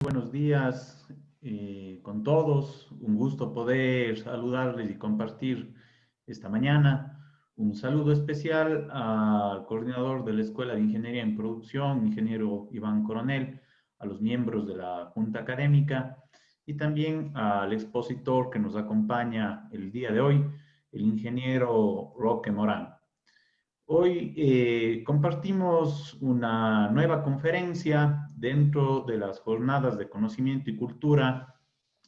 Buenos días con todos. Un gusto poder saludarles y compartir esta mañana. Un saludo especial al coordinador de la Escuela de Ingeniería en Producción, ingeniero Iván Coronel, a los miembros de la Junta Académica y también al expositor que nos acompaña el día de hoy, el ingeniero Roque Morán. Hoy compartimos una nueva conferencia dentro de las jornadas de conocimiento y cultura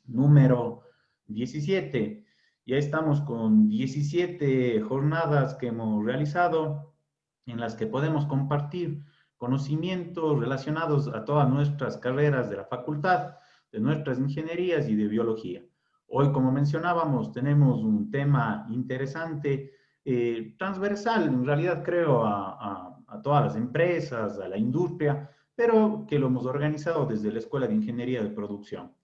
número 17. Ya estamos con 17 jornadas que hemos realizado en las que podemos compartir conocimientos relacionados a todas nuestras carreras de la facultad, de nuestras ingenierías y de biología. Hoy, como mencionábamos, tenemos un tema interesante transversal, en realidad creo, a todas las empresas, a la industria, pero que lo hemos organizado desde la Escuela de Ingeniería de Producción.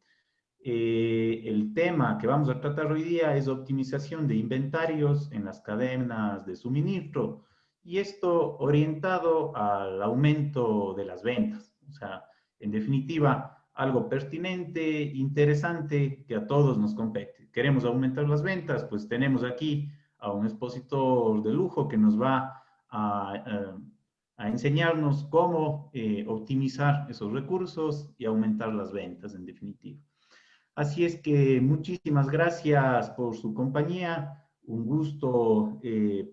El tema que vamos a tratar hoy día es optimización de inventarios en las cadenas de suministro y esto orientado al aumento de las ventas. O sea, en definitiva, algo pertinente, interesante que a todos nos compete. Queremos aumentar las ventas, pues tenemos aquí a un expositor de lujo que nos va a enseñarnos cómo optimizar esos recursos y aumentar las ventas en definitiva. Así es que muchísimas gracias por su compañía. Un gusto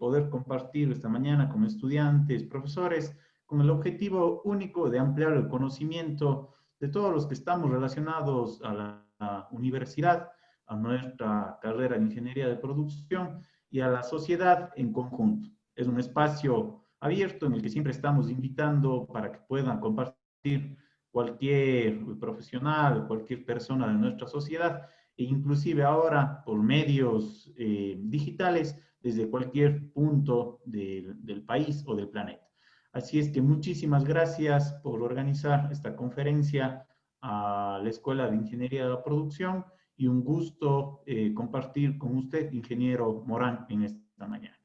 poder compartir esta mañana con estudiantes, profesores, con el objetivo único de ampliar el conocimiento de todos los que estamos relacionados a la universidad, a nuestra carrera de ingeniería de producción y a la sociedad en conjunto. Es un espacio abierto en el que siempre estamos invitando para que puedan compartir cualquier profesional, cualquier persona de nuestra sociedad, e inclusive ahora por medios digitales desde cualquier punto del país o del planeta. Así es que muchísimas gracias por organizar esta conferencia a la Escuela de Ingeniería de la Producción y un gusto compartir con usted, ingeniero Morán, en esta mañana.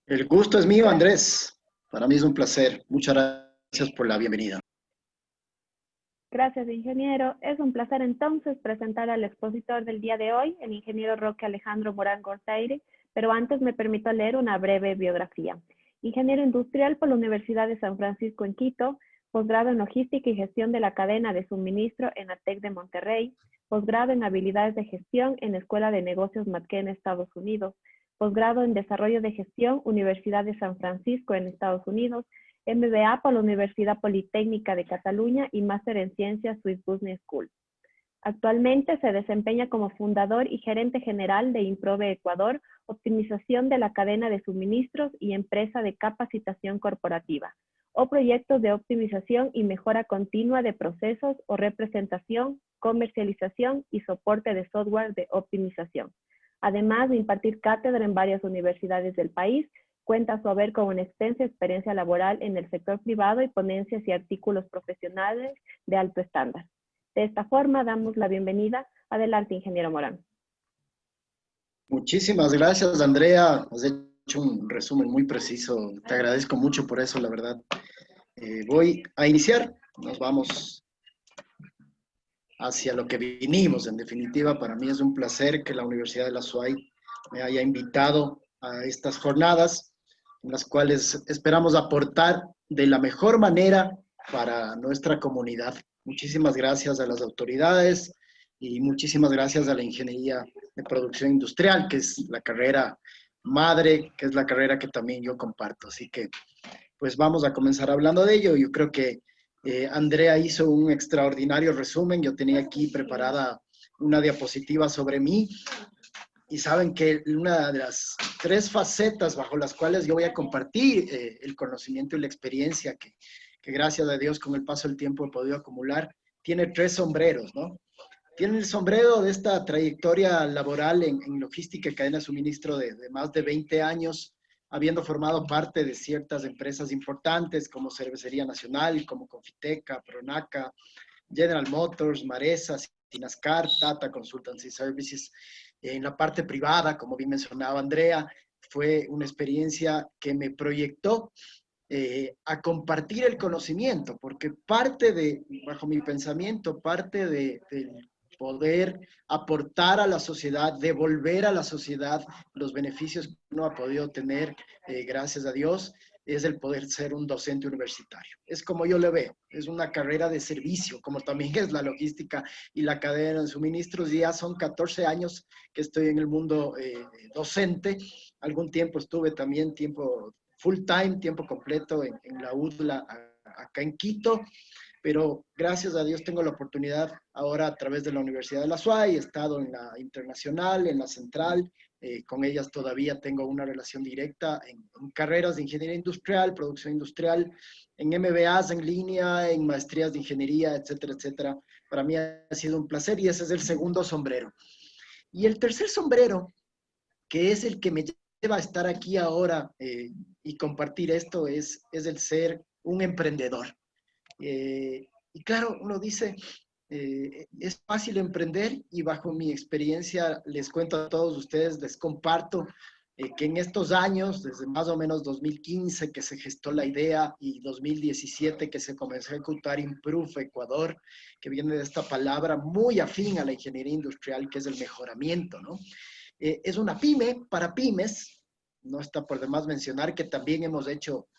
El gusto es mío, Andrés. Para mí es un placer. Muchas gracias por la bienvenida. Gracias, ingeniero. Es un placer entonces presentar al expositor del día de hoy, el ingeniero Roque Alejandro Morán Gortaire, pero antes me permito leer una breve biografía. Ingeniero industrial por la Universidad de San Francisco en Quito, posgrado en logística y gestión de la cadena de suministro en la TEC de Monterrey, posgrado en habilidades de gestión en la Escuela de Negocios McKenna, Estados Unidos, posgrado en desarrollo de gestión, Universidad de San Francisco en Estados Unidos, MBA por la Universidad Politécnica de Cataluña y máster en Ciencias Swiss Business School. Actualmente se desempeña como fundador y gerente general de Improve Ecuador, optimización de la cadena de suministros y empresa de capacitación corporativa, o proyectos de optimización y mejora continua de procesos o representación, comercialización y soporte de software de optimización. Además de impartir cátedra en varias universidades del país, cuenta a su haber con una extensa experiencia laboral en el sector privado y ponencias y artículos profesionales de alto estándar. De esta forma, damos la bienvenida. Adelante, ingeniero Morán. Muchísimas gracias, Andrea. Has hecho un resumen muy preciso. Te agradezco mucho por eso, la verdad. Voy a iniciar. Nos vamos hacia lo que vinimos. En definitiva, para mí es un placer que la Universidad de la SUAY me haya invitado a estas jornadas, en las cuales esperamos aportar de la mejor manera para nuestra comunidad. Muchísimas gracias a las autoridades y muchísimas gracias a la Ingeniería de Producción Industrial, que es la carrera madre, que es la carrera que también yo comparto. Así que, pues vamos a comenzar hablando de ello. Yo creo que Andrea hizo un extraordinario resumen. Yo tenía aquí preparada una diapositiva sobre mí. Y saben que una de las tres facetas bajo las cuales yo voy a compartir el conocimiento y la experiencia que gracias a Dios con el paso del tiempo he podido acumular, tiene tres sombreros, ¿no? Tiene el sombrero de esta trayectoria laboral en logística y cadena de suministro de más de 20 años, habiendo formado parte de ciertas empresas importantes como Cervecería Nacional, como Confiteca, Pronaca, General Motors, Maresa, Sinascar, Tata Consultancy Services. En la parte privada, como bien mencionaba Andrea, fue una experiencia que me proyectó a compartir el conocimiento, porque parte de, bajo mi pensamiento, parte de poder aportar a la sociedad, devolver a la sociedad los beneficios que uno ha podido tener, gracias a Dios, es el poder ser un docente universitario. Es como yo le veo, es una carrera de servicio, como también es la logística y la cadena de suministros. Ya son 14 años que estoy en el mundo docente. Algún tiempo estuve también tiempo full time, tiempo completo en la UDLA acá en Quito, pero gracias a Dios tengo la oportunidad ahora a través de la Universidad de la SUAY, he estado en la internacional, en la central, con ellas todavía tengo una relación directa en carreras de ingeniería industrial, producción industrial, en MBAs en línea, en maestrías de ingeniería, etcétera, etcétera. Para mí ha sido un placer y ese es el segundo sombrero. Y el tercer sombrero, que es el que me lleva a estar aquí ahora y compartir esto, es el ser un emprendedor. Y claro, uno dice, es fácil emprender y bajo mi experiencia les cuento a todos ustedes, les comparto que en estos años, desde más o menos 2015 que se gestó la idea y 2017 que se comenzó a ejecutar Improve Ecuador, que viene de esta palabra muy afín a la ingeniería industrial, que es el mejoramiento, ¿no? Es una pyme para pymes. No está por demás mencionar que también hemos hecho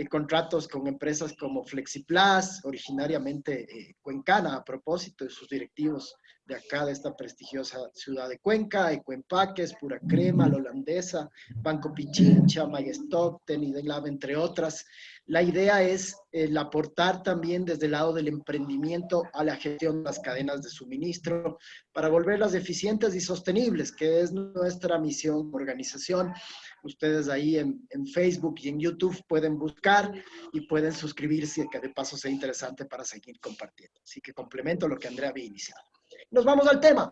contratos con empresas como FlexiPlus, originariamente cuencana, a propósito de sus directivos de acá, de esta prestigiosa ciudad de Cuenca, Ecoempaques, Pura Crema, La Holandesa, Banco Pichincha, MyStock, Tenidelab, entre otras. La idea es el aportar también desde el lado del emprendimiento a la gestión de las cadenas de suministro para volverlas eficientes y sostenibles, que es nuestra misión como organización. Ustedes ahí en Facebook y en YouTube pueden buscar y pueden suscribirse, que de paso sea interesante para seguir compartiendo. Así que complemento lo que Andrea había iniciado. Nos vamos al tema.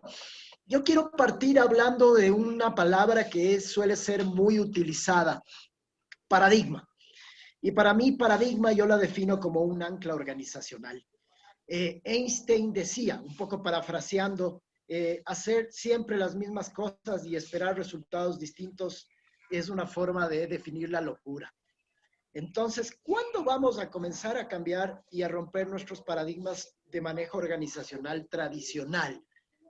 Yo quiero partir hablando de una palabra que suele ser muy utilizada, paradigma. Y para mí, paradigma yo la defino como un ancla organizacional. Einstein decía, un poco parafraseando, hacer siempre las mismas cosas y esperar resultados distintos es una forma de definir la locura. Entonces, ¿cuándo vamos a comenzar a cambiar y a romper nuestros paradigmas de manejo organizacional tradicional,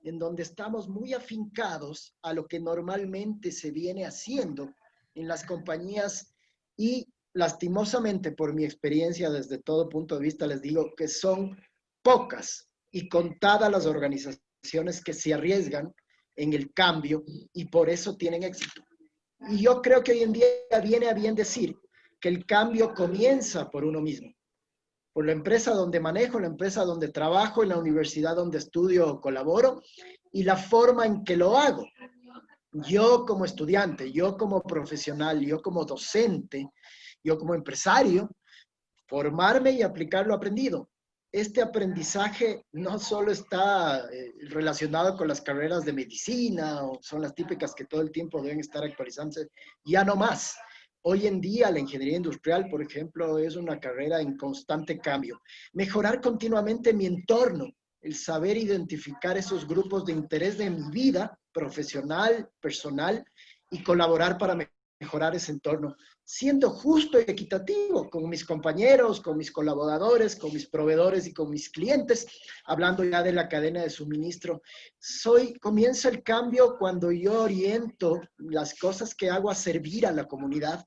en donde estamos muy afincados a lo que normalmente se viene haciendo en las compañías y lastimosamente por mi experiencia desde todo punto de vista les digo que son pocas y contadas las organizaciones que se arriesgan en el cambio y por eso tienen éxito? Y yo creo que hoy en día viene a bien decir que el cambio comienza por uno mismo, por la empresa donde manejo, la empresa donde trabajo, en la universidad donde estudio o colaboro y la forma en que lo hago. Yo como estudiante, yo como profesional, yo como docente, yo como empresario, formarme y aplicar lo aprendido. Este aprendizaje no solo está relacionado con las carreras de medicina o son las típicas que todo el tiempo deben estar actualizándose, ya no más. Hoy en día la ingeniería industrial, por ejemplo, es una carrera en constante cambio. Mejorar continuamente mi entorno, el saber identificar esos grupos de interés de mi vida profesional, personal y colaborar para mejorar ese entorno, siendo justo y equitativo con mis compañeros, con mis colaboradores, con mis proveedores y con mis clientes, hablando ya de la cadena de suministro. Comienza el cambio cuando yo oriento las cosas que hago a servir a la comunidad,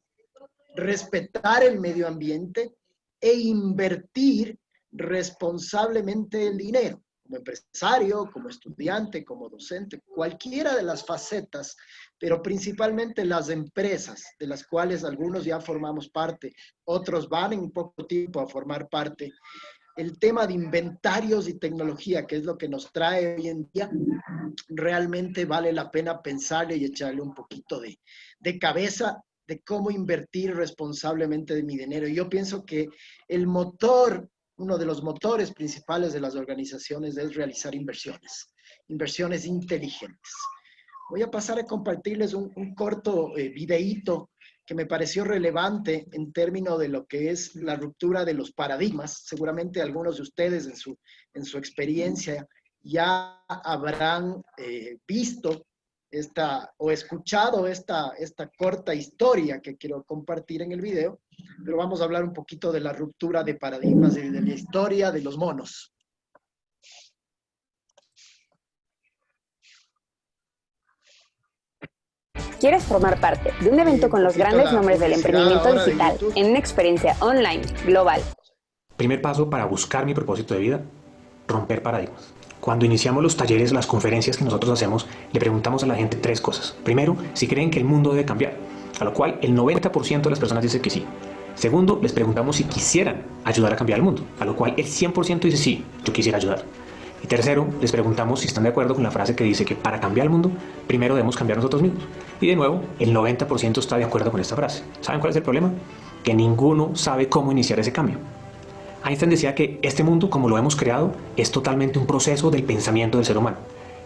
respetar el medio ambiente e invertir responsablemente el dinero. Como empresario, como estudiante, como docente, cualquiera de las facetas, pero principalmente las empresas, de las cuales algunos ya formamos parte, otros van en poco tiempo a formar parte. El tema de inventarios y tecnología, que es lo que nos trae hoy en día, realmente vale la pena pensarle y echarle un poquito de cabeza de cómo invertir responsablemente de mi dinero. Yo pienso que el motor, uno de los motores principales de las organizaciones es realizar inversiones inteligentes. Voy a pasar a compartirles un corto videíto que me pareció relevante en términos de lo que es la ruptura de los paradigmas. Seguramente algunos de ustedes en su experiencia ya habrán visto o escuchado esta corta historia que quiero compartir en el video, pero vamos a hablar un poquito de la ruptura de paradigmas y de la historia de los monos. ¿Quieres formar parte de un evento con los grandes nombres del emprendimiento digital en una experiencia online, global? Primer paso para buscar mi propósito de vida, romper paradigmas. Cuando iniciamos los talleres, las conferencias que nosotros hacemos, le preguntamos a la gente 3 cosas. Primero, si creen que el mundo debe cambiar, a lo cual el 90% de las personas dice que sí. Segundo, les preguntamos si quisieran ayudar a cambiar el mundo, a lo cual el 100% dice sí, yo quisiera ayudar. Y tercero, les preguntamos si están de acuerdo con la frase que dice que para cambiar el mundo, primero debemos cambiar nosotros mismos. Y de nuevo, el 90% está de acuerdo con esta frase. ¿Saben cuál es el problema? Que ninguno sabe cómo iniciar ese cambio. Einstein decía que este mundo, como lo hemos creado, es totalmente un proceso del pensamiento del ser humano.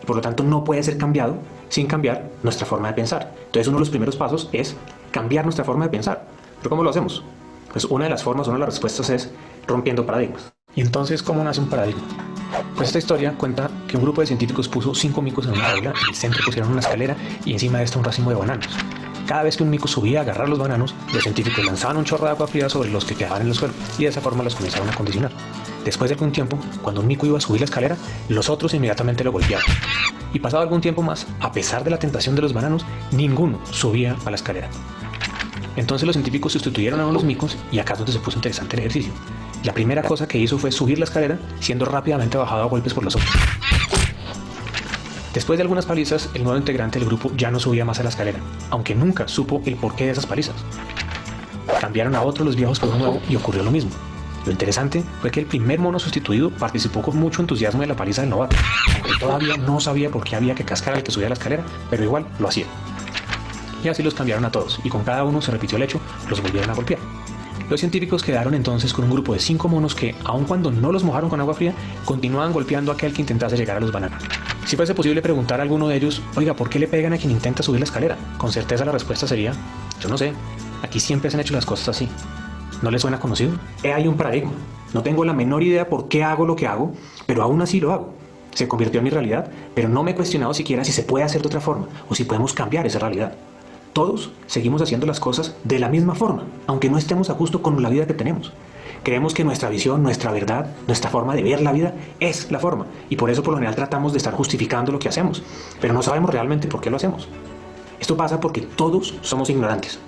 Y por lo tanto no puede ser cambiado sin cambiar nuestra forma de pensar. Entonces uno de los primeros pasos es cambiar nuestra forma de pensar. ¿Pero cómo lo hacemos? Pues una de las formas, una de las respuestas es rompiendo paradigmas. ¿Y entonces cómo nace un paradigma? Pues esta historia cuenta que un grupo de científicos puso 5 micos en una jaula, en el centro pusieron una escalera y encima de esto un racimo de bananos. Cada vez que un mico subía a agarrar los bananos, los científicos lanzaban un chorro de agua fría sobre los que quedaban en el suelo y de esa forma los comenzaron a condicionar. Después de algún tiempo, cuando un mico iba a subir la escalera, los otros inmediatamente lo golpeaban. Y pasado algún tiempo más, a pesar de la tentación de los bananos, ninguno subía a la escalera. Entonces los científicos sustituyeron a uno de los micos y acá es donde se puso interesante el ejercicio. La primera cosa que hizo fue subir la escalera, siendo rápidamente bajado a golpes por los otros. Después de algunas palizas, el nuevo integrante del grupo ya no subía más a la escalera, aunque nunca supo el porqué de esas palizas. Cambiaron a otros los viejos por uno nuevo y ocurrió lo mismo. Lo interesante fue que el primer mono sustituido participó con mucho entusiasmo de la paliza del novato, aunque todavía no sabía por qué había que cascar al que subía a la escalera, pero igual lo hacía. Y así los cambiaron a todos, y con cada uno se repitió el hecho, los volvieron a golpear. Los científicos quedaron entonces con un grupo de 5 monos que, aun cuando no los mojaron con agua fría, continuaban golpeando a aquel que intentase llegar a los bananos. Si fuese posible preguntar a alguno de ellos, oiga, ¿por qué le pegan a quien intenta subir la escalera? Con certeza la respuesta sería, yo no sé, aquí siempre se han hecho las cosas así. ¿No les suena conocido? Hay un paradigma. No tengo la menor idea por qué hago lo que hago, pero aún así lo hago. Se convirtió en mi realidad, pero no me he cuestionado siquiera si se puede hacer de otra forma o si podemos cambiar esa realidad. Todos seguimos haciendo las cosas de la misma forma, aunque no estemos a gusto con la vida que tenemos. Creemos que nuestra visión, nuestra verdad, nuestra forma de ver la vida es la forma, y por eso por lo general tratamos de estar justificando lo que hacemos, pero no sabemos realmente por qué lo hacemos. Esto pasa porque todos somos ignorantes.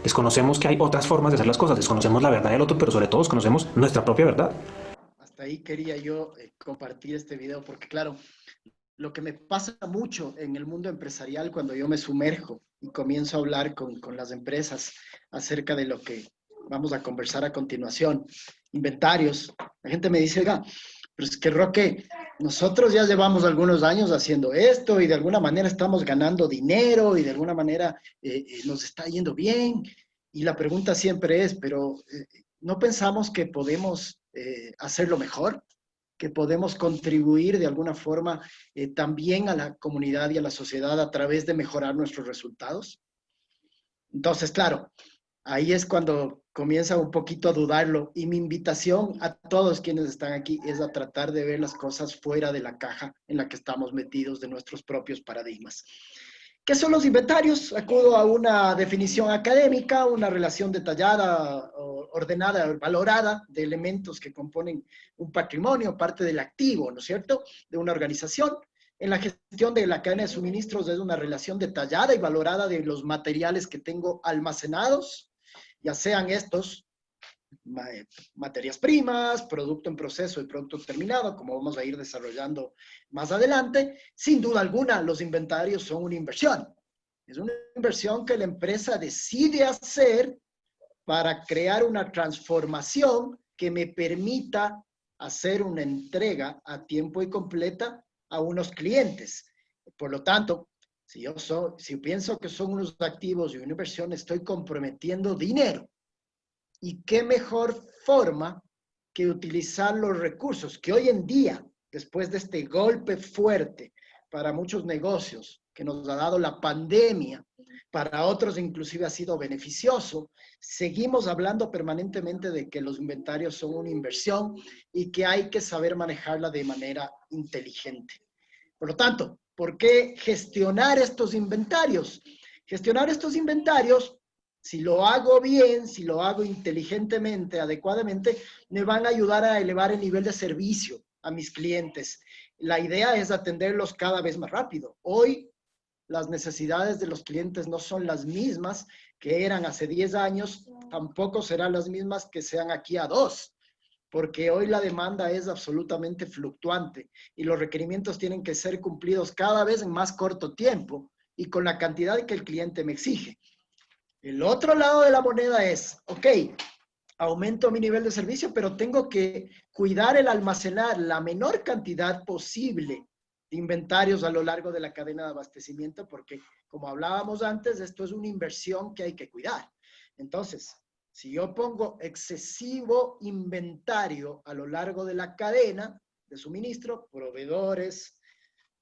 Desconocemos que hay otras formas de hacer las cosas, desconocemos la verdad del otro, pero sobre todo desconocemos nuestra propia verdad. Hasta ahí quería yo compartir este video porque, claro, lo que me pasa mucho en el mundo empresarial cuando yo me sumerjo y comienzo a hablar con las empresas acerca de lo que vamos a conversar a continuación, inventarios, la gente me dice, oiga, pero es que Roque, nosotros ya llevamos algunos años haciendo esto y de alguna manera estamos ganando dinero y de alguna manera nos está yendo bien. Y la pregunta siempre es, pero ¿no pensamos que podemos hacerlo mejor? ¿Que podemos contribuir de alguna forma también a la comunidad y a la sociedad a través de mejorar nuestros resultados? Entonces, claro, ahí es cuando comienza un poquito a dudarlo y mi invitación a todos quienes están aquí es a tratar de ver las cosas fuera de la caja en la que estamos metidos de nuestros propios paradigmas. ¿Qué son los inventarios? Acudo a una definición académica, una relación detallada, ordenada, valorada de elementos que componen un patrimonio, parte del activo, ¿no es cierto?, de una organización. En la gestión de la cadena de suministros es una relación detallada y valorada de los materiales que tengo almacenados, ya sean estos materias primas, producto en proceso y producto terminado, como vamos a ir desarrollando más adelante. Sin duda alguna, los inventarios son una inversión. Es una inversión que la empresa decide hacer para crear una transformación que me permita hacer una entrega a tiempo y completa a unos clientes. Por lo tanto, si pienso que son unos activos y una inversión, estoy comprometiendo dinero. ¿Y qué mejor forma que utilizar los recursos que hoy en día, después de este golpe fuerte para muchos negocios que nos ha dado la pandemia, para otros inclusive ha sido beneficioso, seguimos hablando permanentemente de que los inventarios son una inversión y que hay que saber manejarla de manera inteligente. Por lo tanto, ¿Por qué gestionar estos inventarios? Gestionar estos inventarios, si lo hago bien, si lo hago inteligentemente, adecuadamente, me van a ayudar a elevar el nivel de servicio a mis clientes. La idea es atenderlos cada vez más rápido. Hoy las necesidades de los clientes no son las mismas que eran hace 10 años, tampoco serán las mismas que sean aquí a 2, porque hoy la demanda es absolutamente fluctuante y los requerimientos tienen que ser cumplidos cada vez en más corto tiempo y con la cantidad que el cliente me exige. El otro lado de la moneda es, ok, aumento mi nivel de servicio, pero tengo que cuidar el almacenar la menor cantidad posible de inventarios a lo largo de la cadena de abastecimiento, porque como hablábamos antes, esto es una inversión que hay que cuidar. Entonces, si yo pongo excesivo inventario a lo largo de la cadena de suministro, proveedores,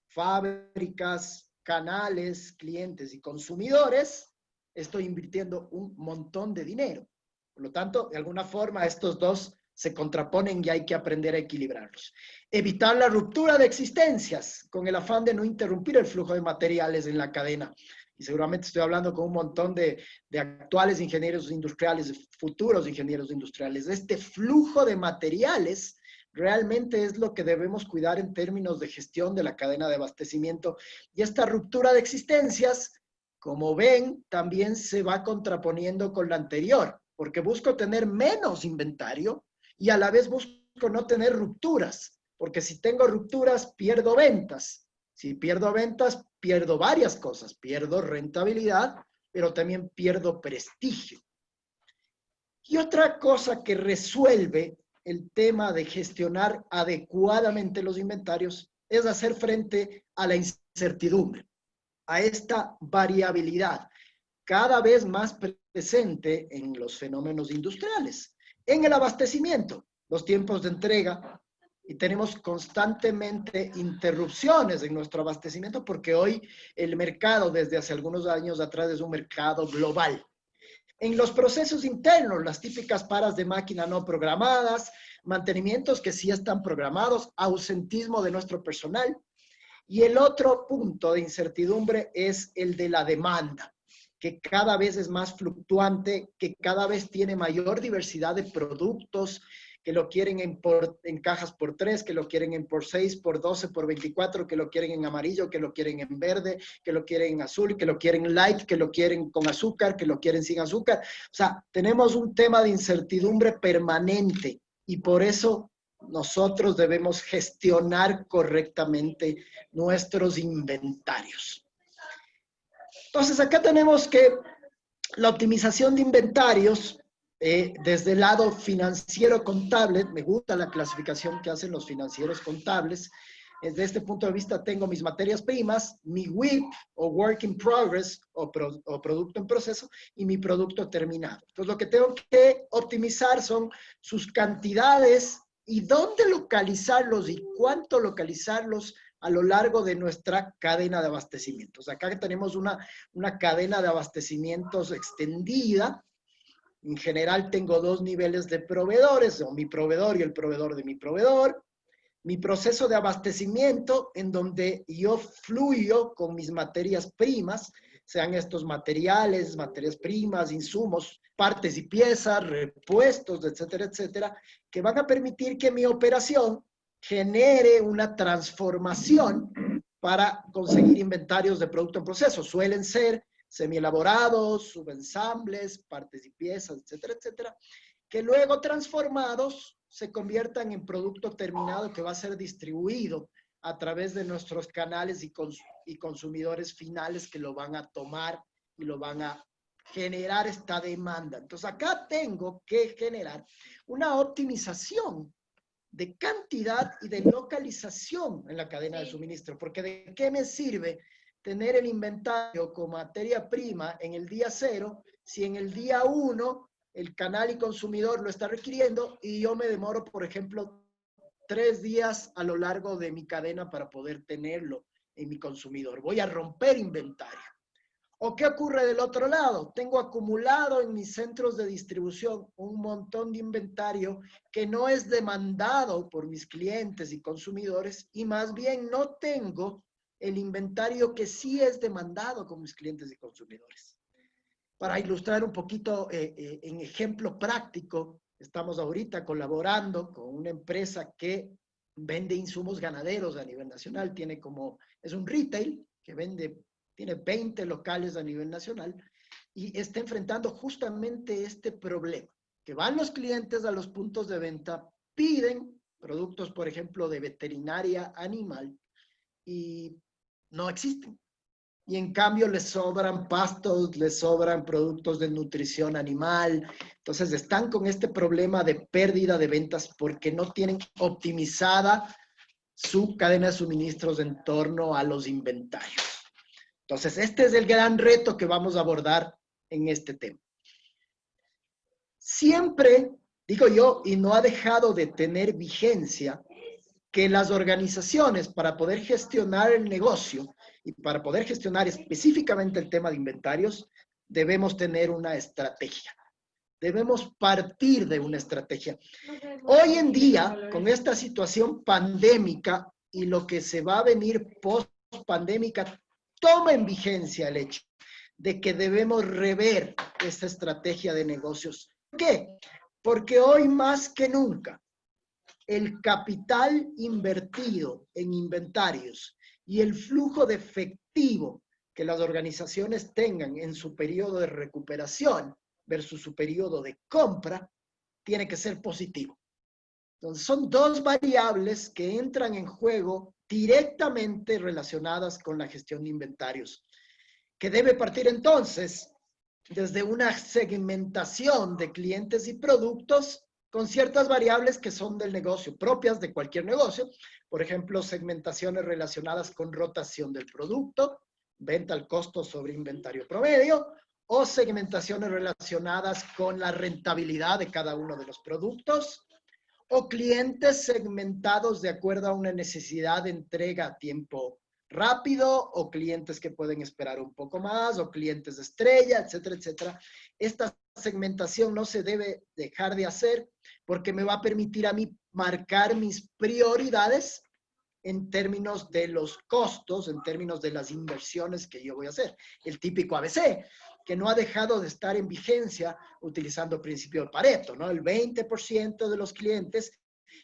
fábricas, canales, clientes y consumidores, estoy invirtiendo un montón de dinero. Por lo tanto, de alguna forma, estos dos se contraponen y hay que aprender a equilibrarlos. Evitar la ruptura de existencias con el afán de no interrumpir el flujo de materiales en la cadena. Y seguramente estoy hablando con un montón de actuales ingenieros industriales, futuros ingenieros industriales. Este flujo de materiales realmente es lo que debemos cuidar en términos de gestión de la cadena de abastecimiento. Y esta ruptura de existencias, como ven, también se va contraponiendo con la anterior, porque busco tener menos inventario y a la vez busco no tener rupturas, porque si tengo rupturas, pierdo ventas. Si pierdo ventas, pierdo varias cosas. Pierdo rentabilidad, pero también pierdo prestigio. Y otra cosa que resuelve el tema de gestionar adecuadamente los inventarios es hacer frente a la incertidumbre, a esta variabilidad cada vez más presente en los fenómenos industriales, en el abastecimiento, los tiempos de entrega, y tenemos constantemente interrupciones en nuestro abastecimiento porque hoy el mercado desde hace algunos años atrás es un mercado global. En los procesos internos, las típicas paras de máquina no programadas, mantenimientos que sí están programados, ausentismo de nuestro personal. Y el otro punto de incertidumbre es el de la demanda, que cada vez es más fluctuante, que cada vez tiene mayor diversidad de productos, que lo quieren en cajas por 3, que lo quieren en por 6, por 12, por 24, que lo quieren en amarillo, que lo quieren en verde, que lo quieren en azul, que lo quieren light, que lo quieren con azúcar, que lo quieren sin azúcar. O sea, tenemos un tema de incertidumbre permanente y por eso nosotros debemos gestionar correctamente nuestros inventarios. Entonces, acá tenemos que la optimización de inventarios desde el lado financiero contable, me gusta la clasificación que hacen los financieros contables. Desde este punto de vista tengo mis materias primas, mi WIP o Work in Progress o producto en proceso y mi producto terminado. Entonces, lo que tengo que optimizar son sus cantidades y dónde localizarlos y cuánto localizarlos a lo largo de nuestra cadena de abastecimientos. Acá tenemos una cadena de abastecimientos extendida. En general tengo 2 niveles de proveedores, o mi proveedor y el proveedor de mi proveedor. Mi proceso de abastecimiento, en donde yo fluyo con mis materias primas, sean estos materiales, materias primas, insumos, partes y piezas, repuestos, etcétera, etcétera, que van a permitir que mi operación genere una transformación para conseguir inventarios de producto en proceso. Suelen ser semielaborados, subensambles, partes y piezas, etcétera, etcétera, que luego transformados se conviertan en producto terminado que va a ser distribuido a través de nuestros canales y consumidores finales que lo van a tomar y lo van a generar esta demanda. Entonces acá tengo que generar una optimización de cantidad y de localización en la cadena de suministro, porque ¿de qué me sirve tener el inventario con materia prima en el día 0 si en el día 1 el canal y consumidor lo está requiriendo y yo me demoro, por ejemplo, 3 días a lo largo de mi cadena para poder tenerlo en mi consumidor? Voy a romper inventario. ¿O qué ocurre del otro lado? Tengo acumulado en mis centros de distribución un montón de inventario que no es demandado por mis clientes y consumidores y más bien no tengo el inventario que sí es demandado con mis clientes y consumidores. Para ilustrar un poquito en ejemplo práctico, estamos ahorita colaborando con una empresa que vende insumos ganaderos a nivel nacional. Es un retail que tiene 20 locales a nivel nacional y está enfrentando justamente este problema, que van los clientes a los puntos de venta, piden productos, por ejemplo, de veterinaria animal y no existen. Y en cambio les sobran pastos, les sobran productos de nutrición animal. Entonces están con este problema de pérdida de ventas porque no tienen optimizada su cadena de suministros en torno a los inventarios. Entonces este es el gran reto que vamos a abordar en este tema. Siempre, digo yo, y no ha dejado de tener vigencia, que las organizaciones para poder gestionar el negocio y para poder gestionar específicamente el tema de inventarios, debemos tener una estrategia. Debemos partir de una estrategia. Hoy en día, con esta situación pandémica y lo que se va a venir post-pandémica, toma en vigencia el hecho de que debemos rever esta estrategia de negocios. ¿Por qué? Porque hoy más que nunca, el capital invertido en inventarios y el flujo de efectivo que las organizaciones tengan en su periodo de recuperación versus su periodo de compra, tiene que ser positivo. Entonces, son dos variables que entran en juego directamente relacionadas con la gestión de inventarios, que debe partir entonces desde una segmentación de clientes y productos con ciertas variables que son del negocio, propias de cualquier negocio. Por ejemplo, segmentaciones relacionadas con rotación del producto, venta al costo sobre inventario promedio, o segmentaciones relacionadas con la rentabilidad de cada uno de los productos, o clientes segmentados de acuerdo a una necesidad de entrega a tiempo rápido, o clientes que pueden esperar un poco más, o clientes de estrella, etcétera, etcétera. Esta segmentación no se debe dejar de hacer porque me va a permitir a mí marcar mis prioridades en términos de los costos, en términos de las inversiones que yo voy a hacer. El típico ABC, que no ha dejado de estar en vigencia utilizando el principio de Pareto, ¿no? El 20% de los clientes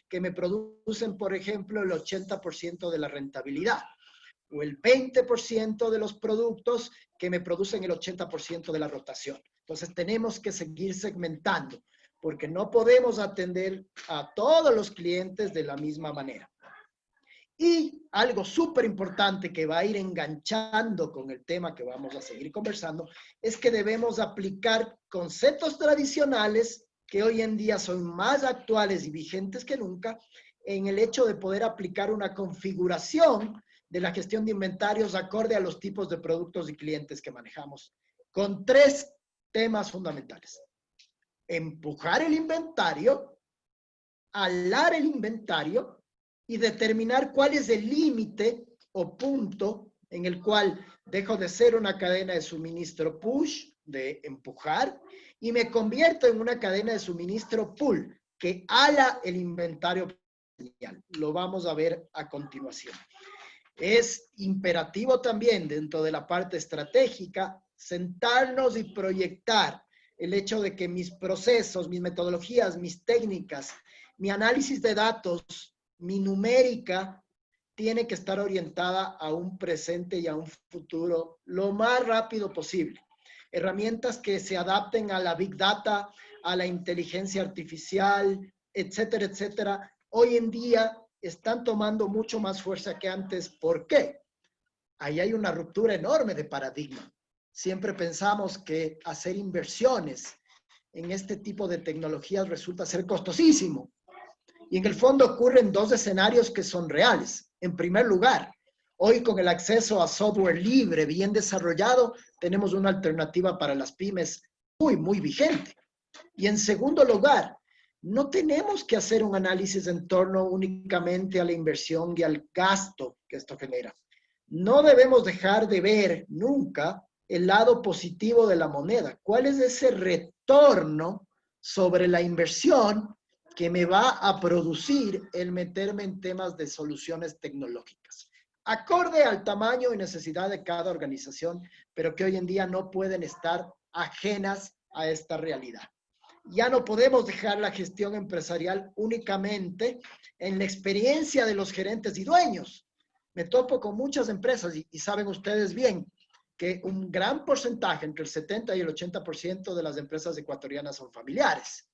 que me producen, por ejemplo, el 80% de la rentabilidad, o el 20% de los productos que me producen el 80% de la rotación. Entonces tenemos que seguir segmentando, porque no podemos atender a todos los clientes de la misma manera. Y algo súper importante que va a ir enganchando con el tema que vamos a seguir conversando, es que debemos aplicar conceptos tradicionales que hoy en día son más actuales y vigentes que nunca, en el hecho de poder aplicar una configuración de la gestión de inventarios acorde a los tipos de productos y clientes que manejamos, con 3 temas fundamentales: empujar el inventario, alar el inventario y determinar cuál es el límite o punto en el cual dejo de ser una cadena de suministro push, de empujar, y me convierto en una cadena de suministro pull, que ala el inventario. Lo vamos a ver a continuación. Es imperativo también dentro de la parte estratégica sentarnos y proyectar el hecho de que mis procesos, mis metodologías, mis técnicas, mi análisis de datos, mi numérica, tiene que estar orientada a un presente y a un futuro lo más rápido posible. Herramientas que se adapten a la Big Data, a la inteligencia artificial, etcétera, etcétera. Hoy en día están tomando mucho más fuerza que antes. ¿Por qué? Ahí hay una ruptura enorme de paradigma. Siempre pensamos que hacer inversiones en este tipo de tecnologías resulta ser costosísimo. Y en el fondo ocurren 2 escenarios que son reales. En primer lugar, hoy con el acceso a software libre, bien desarrollado, tenemos una alternativa para las pymes muy, muy vigente. Y en segundo lugar, no tenemos que hacer un análisis en torno únicamente a la inversión y al gasto que esto genera. No debemos dejar de ver nunca el lado positivo de la moneda. ¿Cuál es ese retorno sobre la inversión que me va a producir el meterme en temas de soluciones tecnológicas? acorde al tamaño y necesidad de cada organización, pero que hoy en día no pueden estar ajenas a esta realidad. Ya no podemos dejar la gestión empresarial únicamente en la experiencia de los gerentes y dueños. Me topo con muchas empresas y saben ustedes bien que un gran porcentaje, entre el 70 y el 80% de las empresas ecuatorianas son familiares.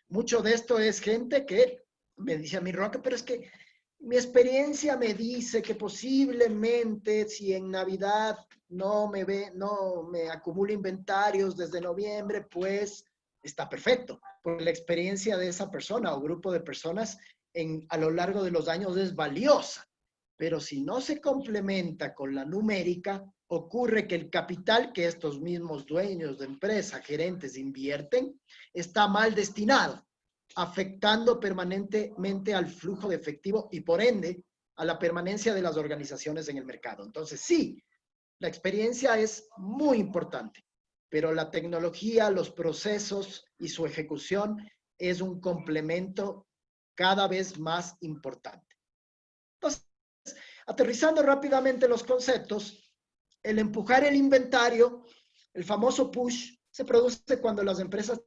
Mucho de esto es gente que me dice a mí, Roque, pero es que mi experiencia me dice que posiblemente si en Navidad no me acumulo inventarios desde noviembre, pues está perfecto. Porque la experiencia de esa persona o grupo de personas a lo largo de los años es valiosa. Pero si no se complementa con la numérica, ocurre que el capital que estos mismos dueños de empresa, gerentes invierten, está mal destinado, afectando permanentemente al flujo de efectivo y por ende a la permanencia de las organizaciones en el mercado. Entonces sí, la experiencia es muy importante, pero la tecnología, los procesos y su ejecución es un complemento cada vez más importante. Entonces, aterrizando rápidamente los conceptos, el empujar el inventario, el famoso push, se produce cuando las empresas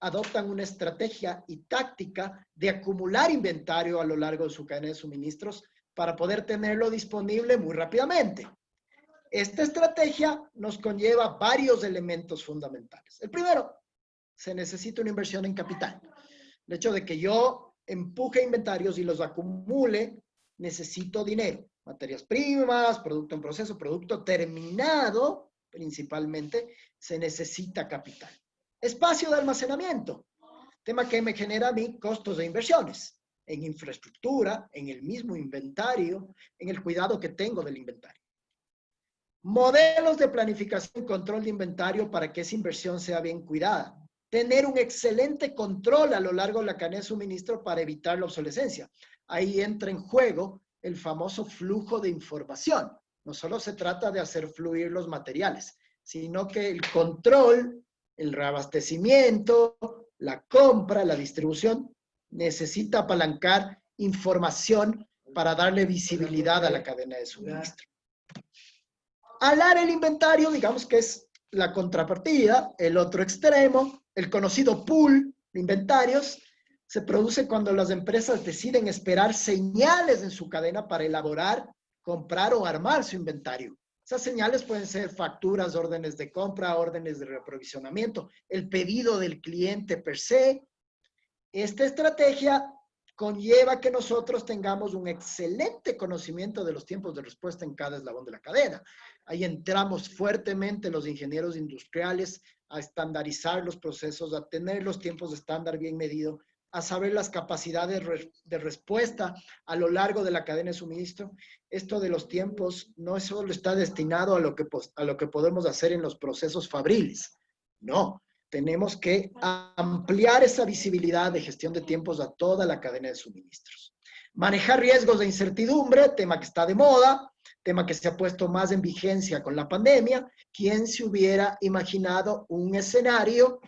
adoptan una estrategia y táctica de acumular inventario a lo largo de su cadena de suministros para poder tenerlo disponible muy rápidamente. Esta estrategia nos conlleva varios elementos fundamentales. El primero, se necesita una inversión en capital. El hecho de que yo empuje inventarios y los acumule, necesito dinero, materias primas, producto en proceso, producto terminado, principalmente, se necesita capital. Espacio de almacenamiento, tema que me genera a mí costos de inversiones en infraestructura, en el mismo inventario, en el cuidado que tengo del inventario. Modelos de planificación y control de inventario para que esa inversión sea bien cuidada. Tener un excelente control a lo largo de la cadena de suministro para evitar la obsolescencia. Ahí entra en juego el famoso flujo de información. No solo se trata de hacer fluir los materiales, sino que el control, el reabastecimiento, la compra, la distribución, necesita apalancar información para darle visibilidad a la cadena de suministro. Alar el inventario, digamos que es la contrapartida, el otro extremo, el conocido pool de inventarios, se produce cuando las empresas deciden esperar señales en su cadena para elaborar, comprar o armar su inventario. Esas señales pueden ser facturas, órdenes de compra, órdenes de reaprovisionamiento, el pedido del cliente per se. Esta estrategia conlleva que nosotros tengamos un excelente conocimiento de los tiempos de respuesta en cada eslabón de la cadena. Ahí entramos fuertemente los ingenieros industriales a estandarizar los procesos, a tener los tiempos de estándar bien medidos, a saber las capacidades de respuesta a lo largo de la cadena de suministro. Esto de los tiempos no solo está destinado a lo que podemos hacer en los procesos fabriles. No, tenemos que ampliar esa visibilidad de gestión de tiempos a toda la cadena de suministros. Manejar riesgos de incertidumbre, tema que está de moda, tema que se ha puesto más en vigencia con la pandemia. ¿Quién se hubiera imaginado un escenario?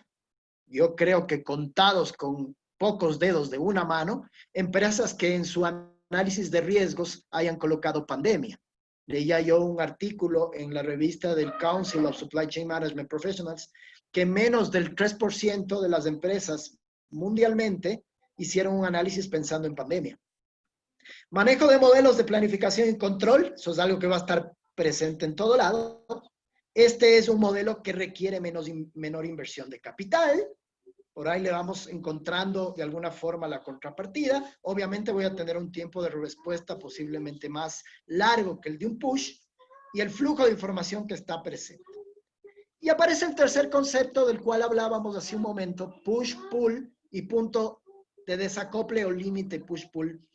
Yo creo que contados con pocos dedos de una mano, empresas que en su análisis de riesgos hayan colocado pandemia. Leía yo un artículo en la revista del Council of Supply Chain Management Professionals que menos del 3% de las empresas mundialmente hicieron un análisis pensando en pandemia. Manejo de modelos de planificación y control, eso es algo que va a estar presente en todo lado. Este es un modelo que requiere menor inversión de capital. Por ahí le vamos encontrando de alguna forma la contrapartida. Obviamente voy a tener un tiempo de respuesta posiblemente más largo que el de un push y el flujo de información que está presente. Y aparece el tercer concepto del cual hablábamos hace un momento, push-pull y punto de desacople o límite push-pull.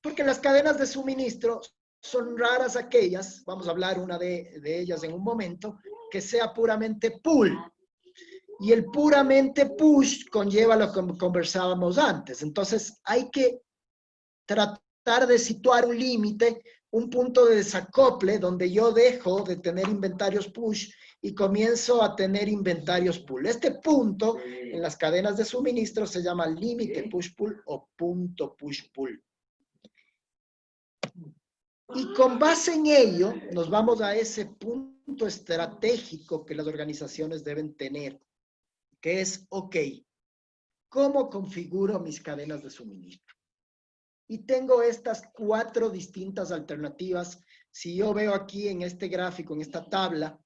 Porque las cadenas de suministro son raras aquellas, vamos a hablar una de ellas en un momento, que sea puramente pull. Y el puramente push conlleva lo que conversábamos antes. Entonces hay que tratar de situar un límite, un punto de desacople donde yo dejo de tener inventarios push y comienzo a tener inventarios pull. Este punto en las cadenas de suministro se llama límite push-pull o punto push-pull. Y con base en ello, nos vamos a ese punto estratégico que las organizaciones deben tener, que es, ok, ¿cómo configuro mis cadenas de suministro? Y tengo estas 4 distintas alternativas. Si yo veo aquí en este gráfico, en esta tabla,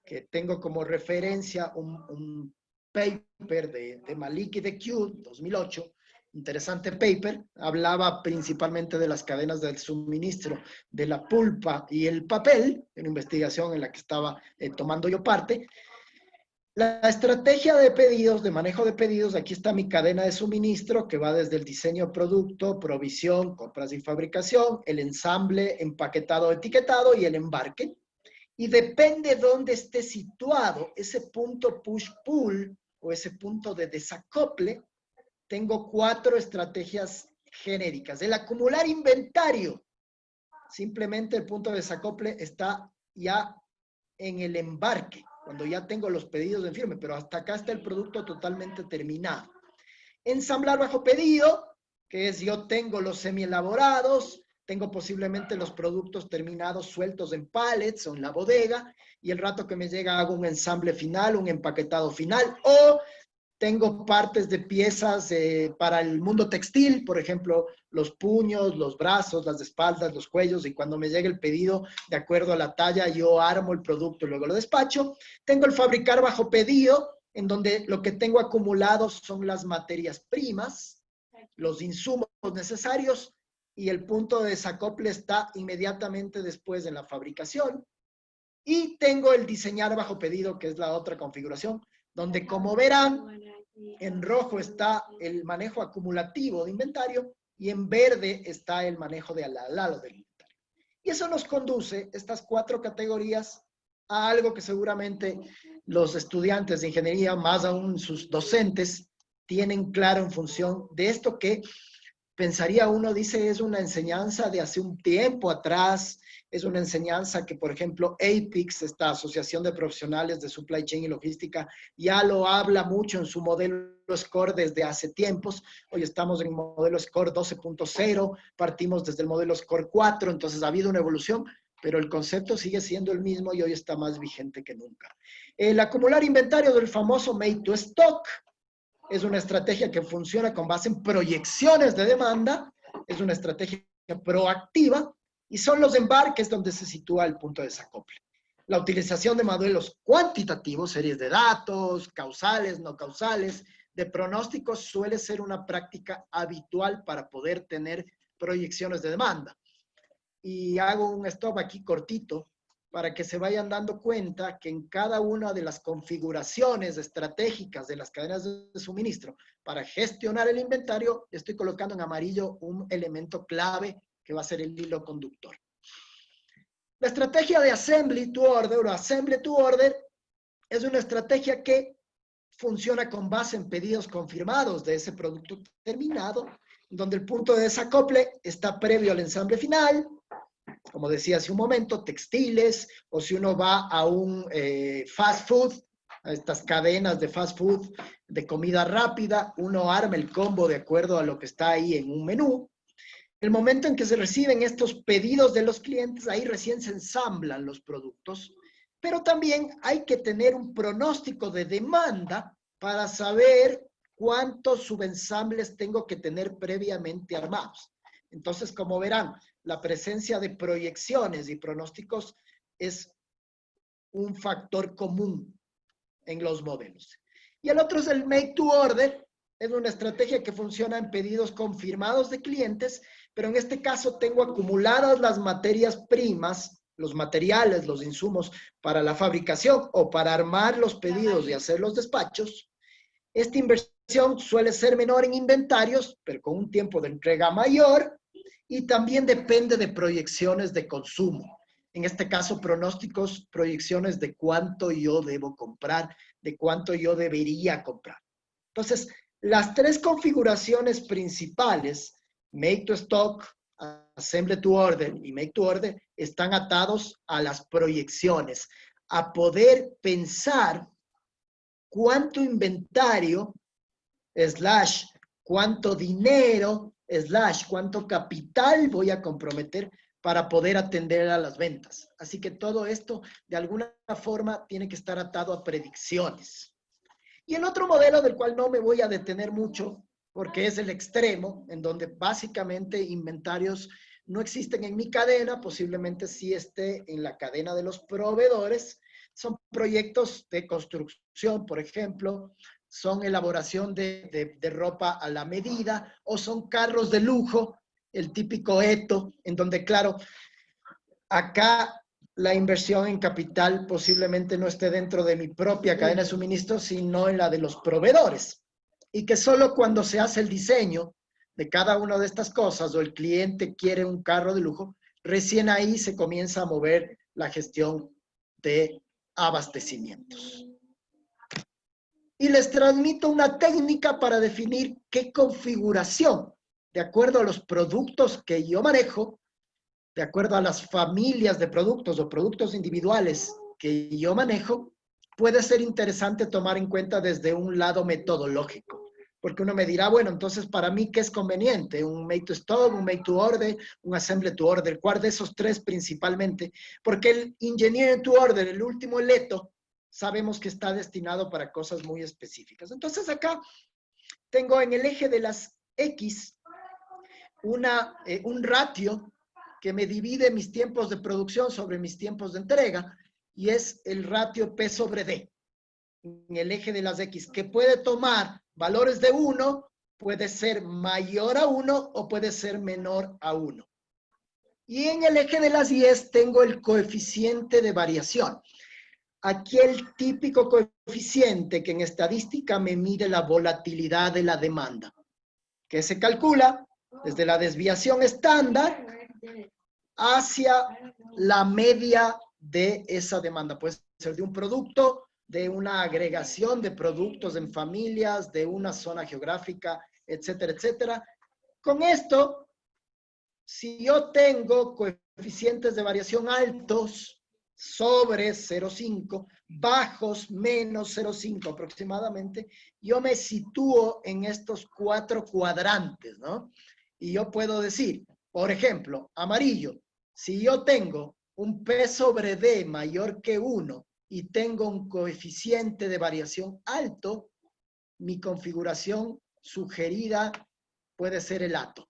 que tengo como referencia un paper de Malik y de Q, 2008, interesante paper, hablaba principalmente de las cadenas del suministro de la pulpa y el papel, una investigación en la que estaba tomando yo parte. La estrategia de pedidos, de manejo de pedidos, aquí está mi cadena de suministro que va desde el diseño de producto, provisión, compras y fabricación, el ensamble, empaquetado, etiquetado y el embarque. Y depende dónde esté situado ese punto push-pull o ese punto de desacople, tengo 4 estrategias genéricas. El acumular inventario, simplemente el punto de desacople está ya en el embarque, cuando ya tengo los pedidos en firme, pero hasta acá está el producto totalmente terminado. Ensamblar bajo pedido, que es yo tengo los semi-elaborados, tengo posiblemente los productos terminados sueltos en pallets o en la bodega, y el rato que me llega hago un ensamble final, un empaquetado final, o tengo partes de piezas para el mundo textil, por ejemplo, los puños, los brazos, las espaldas, los cuellos, y cuando me llegue el pedido, de acuerdo a la talla, yo armo el producto y luego lo despacho. Tengo el fabricar bajo pedido, en donde lo que tengo acumulado son las materias primas, los insumos necesarios, y el punto de desacople está inmediatamente después de la fabricación. Y tengo el diseñar bajo pedido, que es la otra configuración, donde, como verán, en rojo está el manejo acumulativo de inventario y en verde está el manejo de al lado del inventario. Y eso nos conduce, estas 4 categorías, a algo que seguramente los estudiantes de ingeniería, más aún sus docentes, tienen claro en función de esto que pensaría uno, dice, es una enseñanza de hace un tiempo atrás, es una enseñanza que, por ejemplo, APIX, esta Asociación de Profesionales de Supply Chain y Logística, ya lo habla mucho en su modelo SCORE desde hace tiempos. Hoy estamos en el modelo SCORE 12.0, partimos desde el modelo SCORE 4, entonces ha habido una evolución, pero el concepto sigue siendo el mismo y hoy está más vigente que nunca. El acumular inventario del famoso Made to Stock es una estrategia que funciona con base en proyecciones de demanda, es una estrategia proactiva, y son los embarques donde se sitúa el punto de desacople. La utilización de modelos cuantitativos, series de datos, causales, no causales, de pronósticos, suele ser una práctica habitual para poder tener proyecciones de demanda. Y hago un stop aquí cortito para que se vayan dando cuenta que en cada una de las configuraciones estratégicas de las cadenas de suministro para gestionar el inventario, estoy colocando en amarillo un elemento clave que va a ser el hilo conductor. La estrategia de Assembly to Order o Assembly to Order es una estrategia que funciona con base en pedidos confirmados de ese producto terminado, donde el punto de desacople está previo al ensamble final, como decía hace un momento, textiles, o si uno va a un fast food, a estas cadenas de fast food de comida rápida, uno arma el combo de acuerdo a lo que está ahí en un menú. El momento en que se reciben estos pedidos de los clientes, ahí recién se ensamblan los productos, pero también hay que tener un pronóstico de demanda para saber cuántos subensambles tengo que tener previamente armados. Entonces, como verán, la presencia de proyecciones y pronósticos es un factor común en los modelos. Y el otro es el Make to Order, es una estrategia que funciona en pedidos confirmados de clientes, pero en este caso tengo acumuladas las materias primas, los materiales, los insumos para la fabricación o para armar los pedidos y hacer los despachos. Esta inversión suele ser menor en inventarios, pero con un tiempo de entrega mayor, y también depende de proyecciones de consumo. En este caso, pronósticos, proyecciones de cuánto yo debo comprar, de cuánto yo debería comprar. Entonces, las 3 configuraciones principales, Make to Stock, Assembly to Order y Make to Order, están atados a las proyecciones, a poder pensar cuánto inventario, / cuánto dinero, / cuánto capital voy a comprometer para poder atender a las ventas. Así que todo esto, de alguna forma, tiene que estar atado a predicciones. Y el otro modelo del cual no me voy a detener mucho, porque es el extremo, en donde básicamente inventarios no existen en mi cadena, posiblemente sí esté en la cadena de los proveedores. Son proyectos de construcción, por ejemplo, son elaboración de ropa a la medida, o son carros de lujo, el típico Eto, en donde, claro, acá la inversión en capital posiblemente no esté dentro de mi propia cadena de suministro, sino en la de los proveedores. Y que solo cuando se hace el diseño de cada una de estas cosas o el cliente quiere un carro de lujo, recién ahí se comienza a mover la gestión de abastecimientos. Y les transmito una técnica para definir qué configuración, de acuerdo a los productos que yo manejo, de acuerdo a las familias de productos o productos individuales que yo manejo, puede ser interesante tomar en cuenta desde un lado metodológico. Porque uno me dirá, bueno, entonces para mí, ¿qué es conveniente? ¿Un make to stock, un make to order, un assemble to order? ¿Cuál de esos tres principalmente? Porque el engineer to order, el último leto, sabemos que está destinado para cosas muy específicas. Entonces acá tengo en el eje de las X un ratio que me divide mis tiempos de producción sobre mis tiempos de entrega, y es el ratio P sobre D, en el eje de las X, que puede tomar valores de 1, puede ser mayor a 1 o puede ser menor a 1. Y en el eje de las Y tengo el coeficiente de variación. Aquí el típico coeficiente que en estadística me mide la volatilidad de la demanda, que se calcula desde la desviación estándar hacia la media de esa demanda. Puede ser de un producto, de una agregación de productos en familias, de una zona geográfica, etcétera, etcétera. Con esto, si yo tengo coeficientes de variación altos, sobre 0,5, bajos, menos 0,5 aproximadamente, yo me sitúo en estos 4 cuadrantes, ¿no? Y yo puedo decir, por ejemplo, amarillo, si yo tengo un P sobre D mayor que 1 y tengo un coeficiente de variación alto, mi configuración sugerida puede ser el ATO.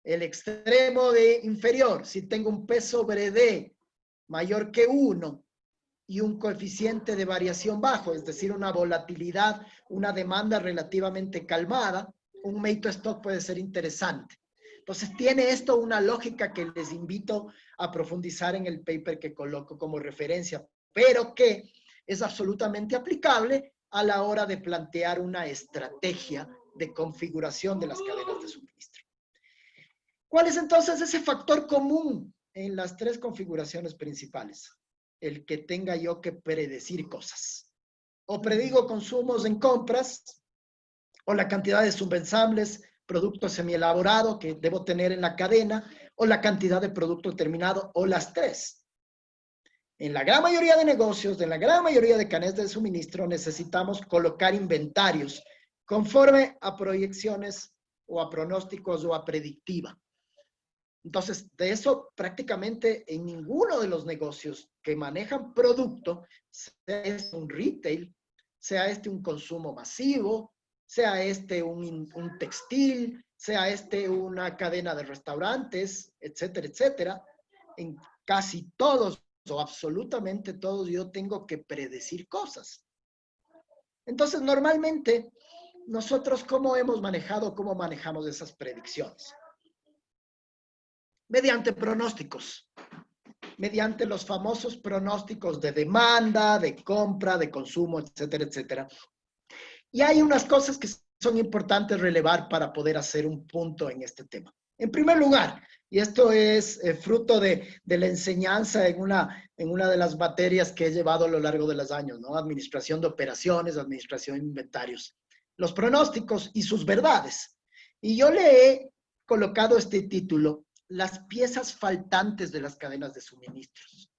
El extremo de inferior, si tengo un P sobre D mayor que 1 y un coeficiente de variación bajo, es decir, una volatilidad, una demanda relativamente calmada, un make to stock puede ser interesante. Entonces, tiene esto una lógica que les invito a profundizar en el paper que coloco como referencia, pero que es absolutamente aplicable a la hora de plantear una estrategia de configuración de las cadenas de suministro. ¿Cuál es entonces ese factor común en las 3 configuraciones principales? El que tenga yo que predecir cosas. O predigo consumos en compras, o la cantidad de subensambles, producto semielaborado que debo tener en la cadena, o la cantidad de producto terminado, o las 3. En la gran mayoría de negocios, en la gran mayoría de cadenas de suministro, necesitamos colocar inventarios conforme a proyecciones o a pronósticos o a predictiva. Entonces, de eso prácticamente en ninguno de los negocios que manejan producto, sea este un retail, sea este un consumo masivo, sea este un textil, sea este una cadena de restaurantes, etcétera, etcétera, en casi todos o absolutamente todos yo tengo que predecir cosas. Entonces, normalmente, nosotros ¿cómo hemos manejado, cómo manejamos esas predicciones? Mediante pronósticos, mediante los famosos pronósticos de demanda, de compra, de consumo, etcétera, etcétera. Y hay unas cosas que son importantes relevar para poder hacer un punto en este tema. En primer lugar, y esto es fruto de la enseñanza en una de las materias que he llevado a lo largo de los años, ¿no? Administración de operaciones, administración de inventarios. Los pronósticos y sus verdades. Y yo le he colocado este título, las piezas faltantes de las cadenas de suministros.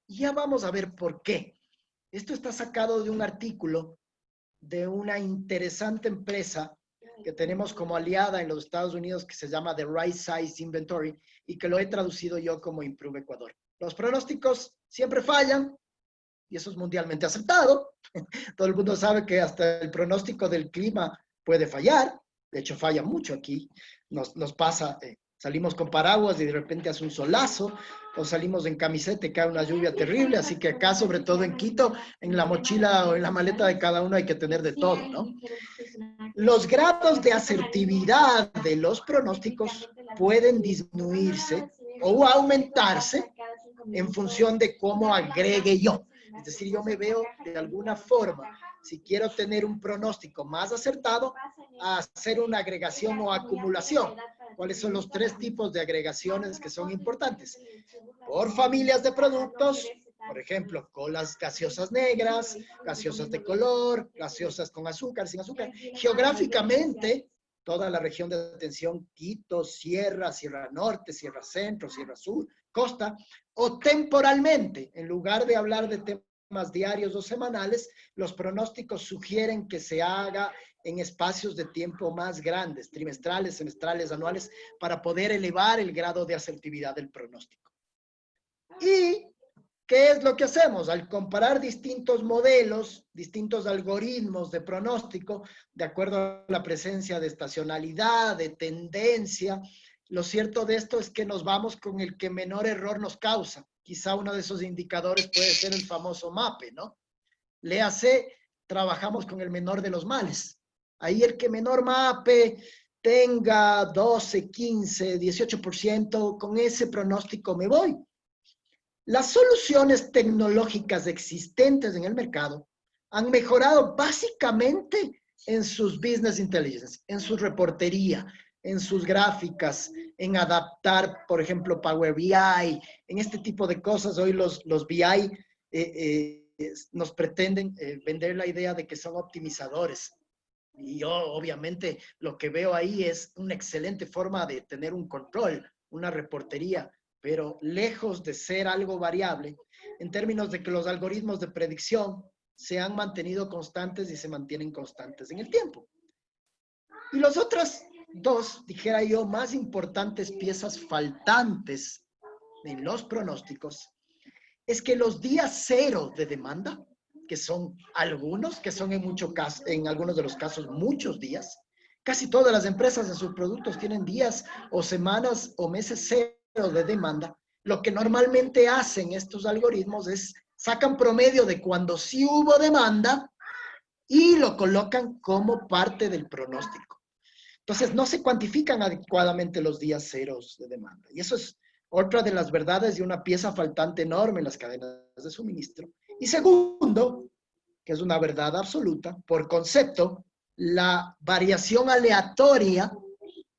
Y ya vamos a ver por qué. Esto está sacado de un artículo de una interesante empresa que tenemos como aliada en los Estados Unidos que se llama The Right Size Inventory y que lo he traducido yo como Improve Ecuador. Los pronósticos siempre fallan y eso es mundialmente aceptado. Todo el mundo sabe que hasta el pronóstico del clima puede fallar. De hecho, falla mucho aquí. Nos pasa, salimos con paraguas y de repente hace un solazo, o salimos en camiseta y cae una lluvia terrible. Así que acá, sobre todo en Quito, en la mochila o en la maleta de cada uno hay que tener de todo, ¿no? Los grados de asertividad de los pronósticos pueden disminuirse o aumentarse en función de cómo agregue yo. Es decir, yo me veo de alguna forma, si quiero tener un pronóstico más acertado, a hacer una agregación o acumulación. ¿Cuáles son los 3 tipos de agregaciones que son importantes? Por familias de productos, por ejemplo, colas gaseosas negras, gaseosas de color, gaseosas con azúcar, sin azúcar. Geográficamente, toda la región de atención, Quito, Sierra, Sierra Norte, Sierra Centro, Sierra Sur, Costa, o temporalmente, en lugar de hablar de temas diarios o semanales, los pronósticos sugieren que se haga en espacios de tiempo más grandes, trimestrales, semestrales, anuales, para poder elevar el grado de asertividad del pronóstico. ¿Y qué es lo que hacemos? Al comparar distintos modelos, distintos algoritmos de pronóstico, de acuerdo a la presencia de estacionalidad, de tendencia, lo cierto de esto es que nos vamos con el que menor error nos causa. Quizá uno de esos indicadores puede ser el famoso MAPE, ¿no? Léase, trabajamos con el menor de los males. Ahí el que menor MAPE tenga 12, 15, 18%, con ese pronóstico me voy. Las soluciones tecnológicas existentes en el mercado han mejorado básicamente en sus business intelligence, en su reportería, en sus gráficas, en adaptar, por ejemplo, Power BI, en este tipo de cosas. Hoy los BI nos pretenden vender la idea de que son optimizadores. Y yo, obviamente, lo que veo ahí es una excelente forma de tener un control, una reportería, pero lejos de ser algo variable, en términos de que los algoritmos de predicción se han mantenido constantes y se mantienen constantes en el tiempo. Y los otros 2, dijera yo, más importantes piezas faltantes en los pronósticos, es que los días cero de demanda, que son algunos, que son en algunos de los casos muchos días, casi todas las empresas en sus productos tienen días o semanas o meses cero de demanda. Lo que normalmente hacen estos algoritmos es sacan promedio de cuando sí hubo demanda y lo colocan como parte del pronóstico. Entonces, no se cuantifican adecuadamente los días ceros de demanda. Y eso es otra de las verdades y una pieza faltante enorme en las cadenas de suministro. Y segundo, que es una verdad absoluta, por concepto, la variación aleatoria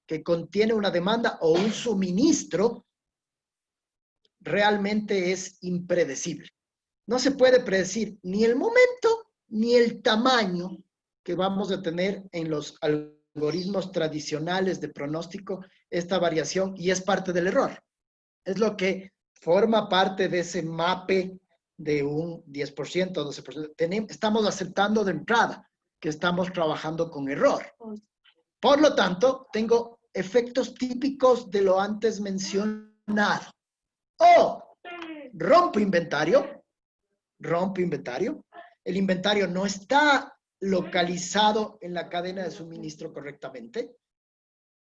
que contiene una demanda o un suministro realmente es impredecible. No se puede predecir ni el momento ni el tamaño que vamos a tener en los algoritmos tradicionales de pronóstico, esta variación, y es parte del error. Es lo que forma parte de ese mape de un 10%, 12%. Estamos aceptando de entrada que estamos trabajando con error. Por lo tanto, tengo efectos típicos de lo antes mencionado. O rompo inventario. El inventario no está localizado en la cadena de suministro correctamente.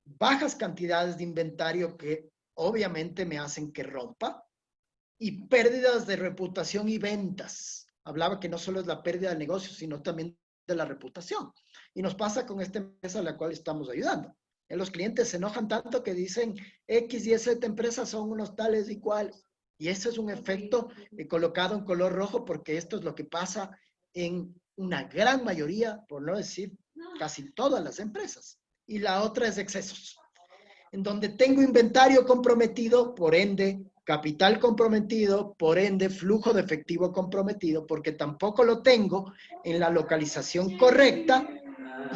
Bajas cantidades de inventario que obviamente me hacen que rompa. Y pérdidas de reputación y ventas. Hablaba que no solo es la pérdida del negocio, sino también de la reputación. Y nos pasa con esta empresa a la cual estamos ayudando. Los clientes se enojan tanto que dicen X y Z empresas son unos tales y cuales. Y ese es un efecto colocado en color rojo porque esto es lo que pasa en una gran mayoría, por no decir casi todas las empresas. Y la otra es excesos. En donde tengo inventario comprometido, por ende, capital comprometido, por ende, flujo de efectivo comprometido, porque tampoco lo tengo en la localización correcta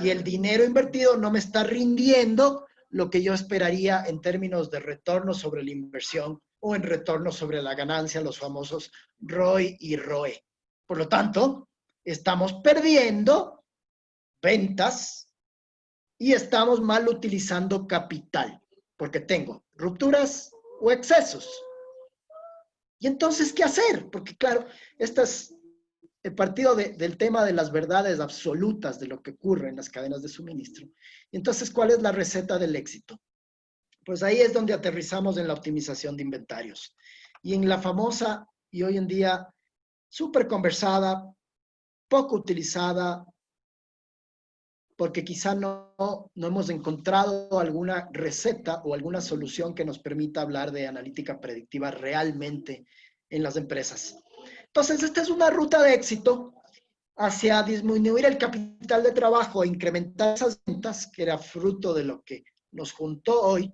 y el dinero invertido no me está rindiendo lo que yo esperaría en términos de retorno sobre la inversión o en retorno sobre la ganancia, los famosos ROI y ROE. Por lo tanto, estamos perdiendo ventas y estamos mal utilizando capital, porque tengo rupturas o excesos. Y entonces, ¿qué hacer? Porque claro, este es el partido del tema de las verdades absolutas de lo que ocurre en las cadenas de suministro. Y entonces, ¿cuál es la receta del éxito? Pues ahí es donde aterrizamos en la optimización de inventarios. Y en la famosa, y hoy en día, súper conversada, poco utilizada, porque quizá no hemos encontrado alguna receta o alguna solución que nos permita hablar de analítica predictiva realmente en las empresas. Entonces, esta es una ruta de éxito hacia disminuir el capital de trabajo e incrementar esas ventas, que era fruto de lo que nos juntó hoy.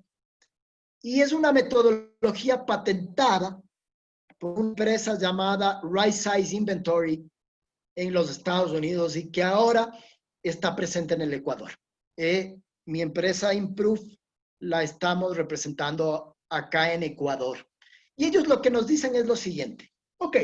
Y es una metodología patentada por una empresa llamada Right Size Inventory en los Estados Unidos y que ahora está presente en el Ecuador. Mi empresa Improve la estamos representando acá en Ecuador. Y ellos lo que nos dicen es lo siguiente. Ok,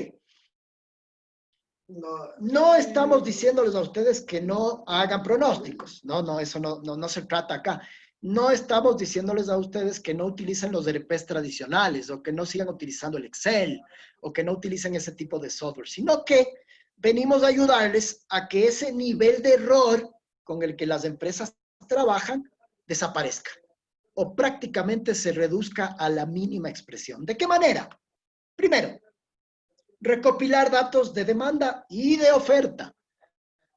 no estamos diciéndoles a ustedes que no hagan pronósticos. No, eso no se trata acá. No estamos diciéndoles a ustedes que no utilicen los ERPs tradicionales o que no sigan utilizando el Excel o que no utilicen ese tipo de software, sino que venimos a ayudarles a que ese nivel de error con el que las empresas trabajan desaparezca o prácticamente se reduzca a la mínima expresión. ¿De qué manera? Primero, recopilar datos de demanda y de oferta.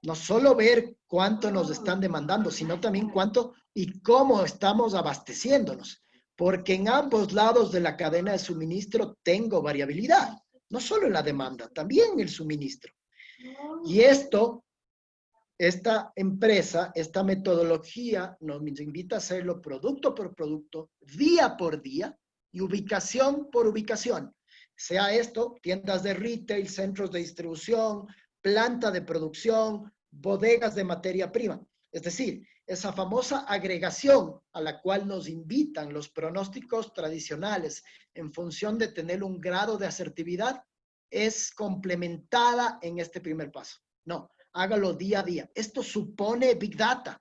No solo ver cuánto nos están demandando, sino también cuánto y cómo estamos abasteciéndonos. Porque en ambos lados de la cadena de suministro tengo variabilidad. No solo en la demanda, también en el suministro. Y esta empresa, esta metodología nos invita a hacerlo producto por producto, día por día y ubicación por ubicación. Sea esto, tiendas de retail, centros de distribución, planta de producción, bodegas de materia prima. Es decir, esa famosa agregación a la cual nos invitan los pronósticos tradicionales en función de tener un grado de asertividad es complementada en este primer paso. No, hágalo día a día. Esto supone Big Data.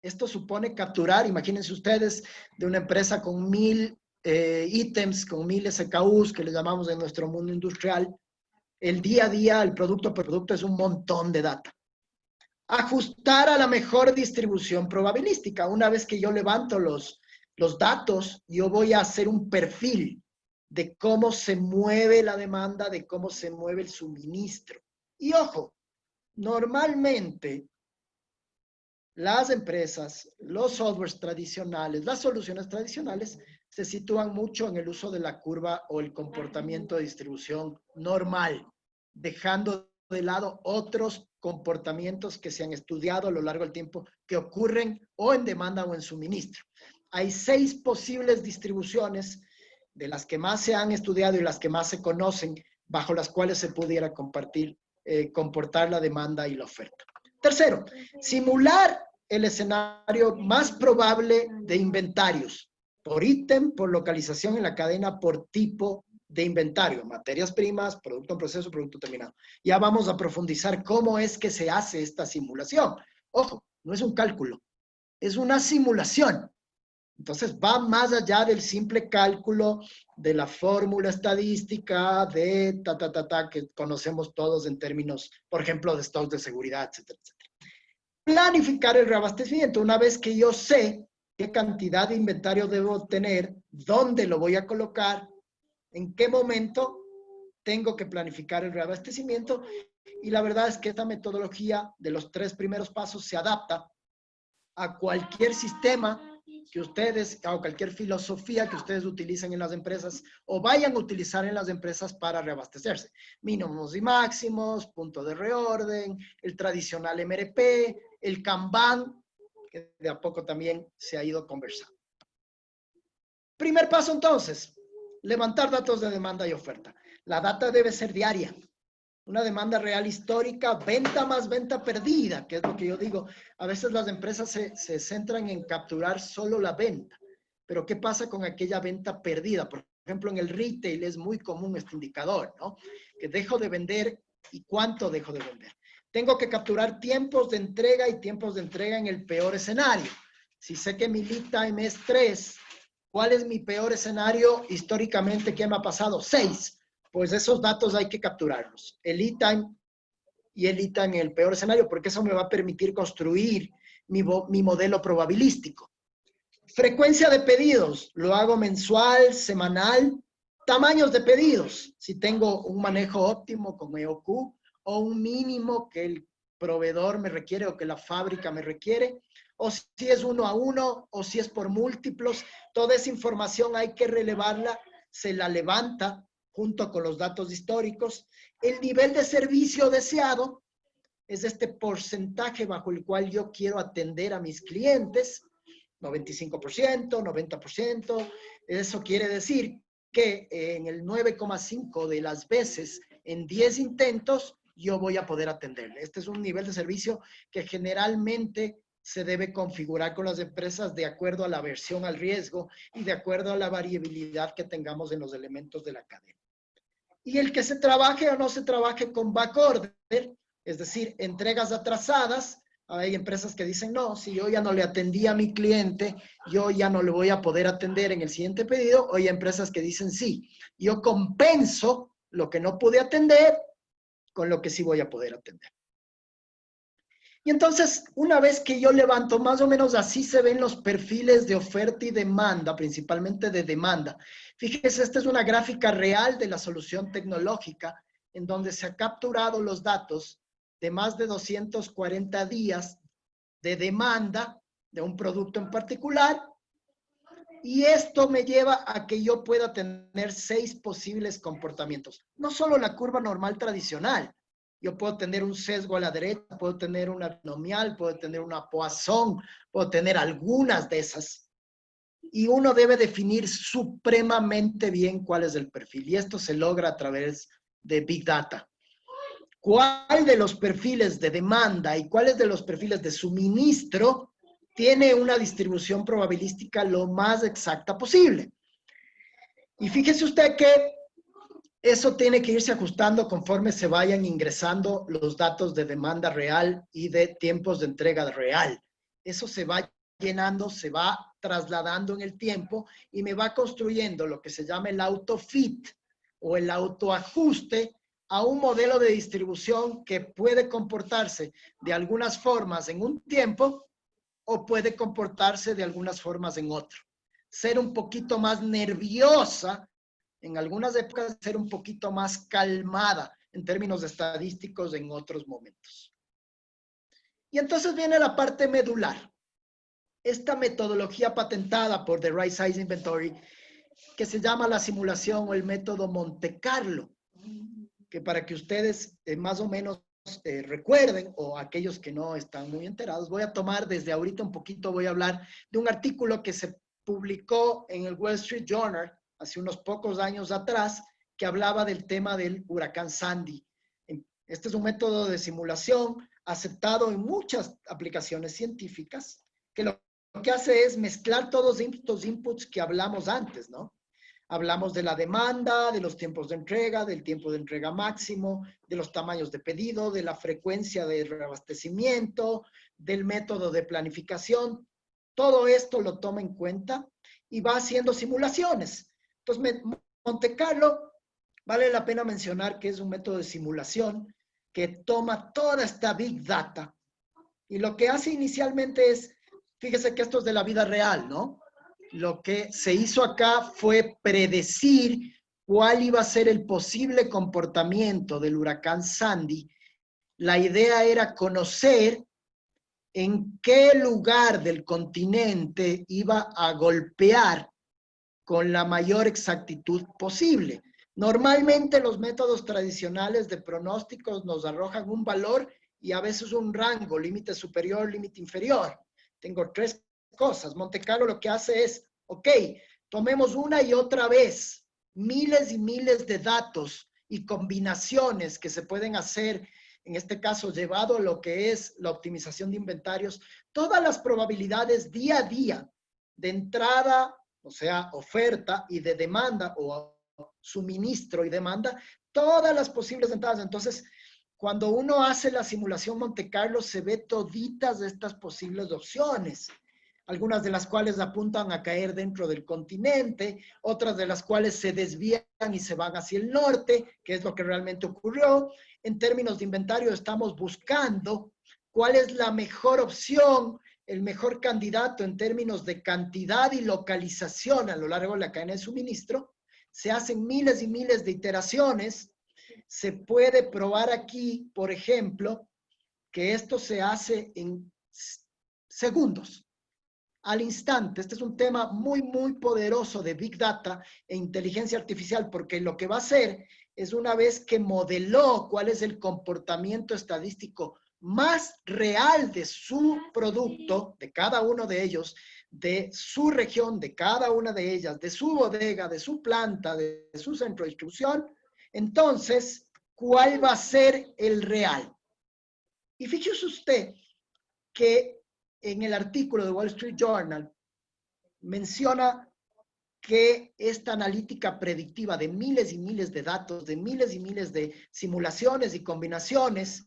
Esto supone capturar, imagínense ustedes, de una empresa con 1000 ítems, con 1000 SKUs, que le llamamos en nuestro mundo industrial, el día a día, el producto por producto es un montón de data. Ajustar a la mejor distribución probabilística. Una vez que yo levanto los datos, yo voy a hacer un perfil de cómo se mueve la demanda, de cómo se mueve el suministro. Y ojo, normalmente las empresas, los softwares tradicionales, las soluciones tradicionales se sitúan mucho en el uso de la curva o el comportamiento de distribución normal, dejando de lado otros comportamientos que se han estudiado a lo largo del tiempo que ocurren o en demanda o en suministro. Hay 6 posibles distribuciones de las que más se han estudiado y las que más se conocen, bajo las cuales se pudiera comportar la demanda y la oferta. Tercero, simular el escenario más probable de inventarios, por ítem, por localización en la cadena, por tipo de inventario, materias primas, producto en proceso, producto terminado. Ya vamos a profundizar cómo es que se hace esta simulación. Ojo, no es un cálculo, es una simulación. Entonces va más allá del simple cálculo de la fórmula estadística de que conocemos todos en términos, por ejemplo, de stocks de seguridad, etcétera, etcétera. Planificar el reabastecimiento. Una vez que yo sé qué cantidad de inventario debo tener, dónde lo voy a colocar, en qué momento tengo que planificar el reabastecimiento. Y la verdad es que esta metodología de los 3 primeros pasos se adapta a cualquier sistema que ustedes, o cualquier filosofía que ustedes utilicen en las empresas o vayan a utilizar en las empresas para reabastecerse. Mínimos y máximos, punto de reorden, el tradicional MRP, el Kanban, que de a poco también se ha ido conversando. Primer paso entonces, levantar datos de demanda y oferta. La data debe ser diaria. Una demanda real histórica, venta más venta perdida, que es lo que yo digo. A veces las empresas se centran en capturar solo la venta. Pero ¿qué pasa con aquella venta perdida? Por ejemplo, en el retail es muy común este indicador, ¿no? Que dejo de vender y cuánto dejo de vender. Tengo que capturar tiempos de entrega y tiempos de entrega en el peor escenario. Si sé que mi lead time es 3, ¿cuál es mi peor escenario históricamente? ¿Qué me ha pasado? 6. Pues esos datos hay que capturarlos. El lead time y el lead time en el peor escenario, porque eso me va a permitir construir mi modelo probabilístico. Frecuencia de pedidos, lo hago mensual, semanal. Tamaños de pedidos, si tengo un manejo óptimo con EOQ o un mínimo que el proveedor me requiere o que la fábrica me requiere, o si es 1 a 1 o si es por múltiplos. Toda esa información hay que relevarla, se la levanta junto con los datos históricos. El nivel de servicio deseado es este porcentaje bajo el cual yo quiero atender a mis clientes, 95%, 90%. Eso quiere decir que en el 9,5 de las veces, en 10 intentos, yo voy a poder atenderle. Este es un nivel de servicio que generalmente se debe configurar con las empresas de acuerdo a la aversión al riesgo y de acuerdo a la variabilidad que tengamos en los elementos de la cadena. Y el que se trabaje o no se trabaje con backorder, es decir, entregas atrasadas. Hay empresas que dicen, no, si yo ya no le atendí a mi cliente, yo ya no le voy a poder atender en el siguiente pedido. O hay empresas que dicen, sí, yo compenso lo que no pude atender con lo que sí voy a poder atender. Y entonces, una vez que yo levanto, más o menos así se ven los perfiles de oferta y demanda, principalmente de demanda. Fíjese, esta es una gráfica real de la solución tecnológica en donde se ha capturado los datos de más de 240 días de demanda de un producto en particular. Y esto me lleva a que yo pueda tener 6 posibles comportamientos. No solo la curva normal tradicional. Yo puedo tener un sesgo a la derecha, puedo tener una binomial, puedo tener una Poisson, puedo tener algunas de esas. Y uno debe definir supremamente bien cuál es el perfil. Y esto se logra a través de Big Data. ¿Cuál de los perfiles de demanda y cuáles de los perfiles de suministro tiene una distribución probabilística lo más exacta posible? Y fíjese usted que eso tiene que irse ajustando conforme se vayan ingresando los datos de demanda real y de tiempos de entrega real. Eso se va llenando, se va trasladando en el tiempo y me va construyendo lo que se llama el autofit o el autoajuste a un modelo de distribución que puede comportarse de algunas formas en un tiempo o puede comportarse de algunas formas en otro. Ser un poquito más nerviosa, en algunas épocas ser un poquito más calmada en términos estadísticos en otros momentos. Y entonces viene la parte medular. Esta metodología patentada por The Right Size Inventory, que se llama la simulación o el método Monte Carlo, que para que ustedes más o menos recuerden, o aquellos que no están muy enterados, voy a tomar desde ahorita un poquito, voy a hablar de un artículo que se publicó en el Wall Street Journal hace unos pocos años atrás, que hablaba del tema del huracán Sandy. Este es un método de simulación aceptado en muchas aplicaciones científicas, que lo que hace es mezclar todos estos inputs que hablamos antes, ¿no? Hablamos de la demanda, de los tiempos de entrega, del tiempo de entrega máximo, de los tamaños de pedido, de la frecuencia de reabastecimiento, del método de planificación. Todo esto lo toma en cuenta y va haciendo simulaciones. Entonces, Monte Carlo, vale la pena mencionar que es un método de simulación que toma toda esta Big Data y lo que hace inicialmente es, fíjese que esto es de la vida real, ¿no? Lo que se hizo acá fue predecir cuál iba a ser el posible comportamiento del huracán Sandy. La idea era conocer en qué lugar del continente iba a golpear con la mayor exactitud posible. Normalmente los métodos tradicionales de pronósticos nos arrojan un valor y a veces un rango, límite superior, límite inferior. Tengo 3 cosas. Monte Carlo lo que hace es, ok, tomemos una y otra vez miles y miles de datos y combinaciones que se pueden hacer, en este caso llevado a lo que es la optimización de inventarios, todas las probabilidades día a día de entrada, o sea, oferta y de demanda o suministro y demanda, todas las posibles entradas. Entonces, cuando uno hace la simulación Monte Carlo se ve toditas de estas posibles opciones, algunas de las cuales apuntan a caer dentro del continente, otras de las cuales se desvían y se van hacia el norte, que es lo que realmente ocurrió. En términos de inventario estamos buscando cuál es la mejor opción, el mejor candidato en términos de cantidad y localización a lo largo de la cadena de suministro. Se hacen miles y miles de iteraciones. Se puede probar aquí, por ejemplo, que esto se hace en segundos, al instante. Este es un tema muy, muy poderoso de Big Data e inteligencia artificial, porque lo que va a hacer es, una vez que modeló cuál es el comportamiento estadístico más real de su producto, de cada uno de ellos, de su región, de cada una de ellas, de su bodega, de su planta, de su centro de distribución, entonces, ¿cuál va a ser el real? Y fíjese usted que en el artículo de Wall Street Journal menciona que esta analítica predictiva de miles y miles de datos, de miles y miles de simulaciones y combinaciones,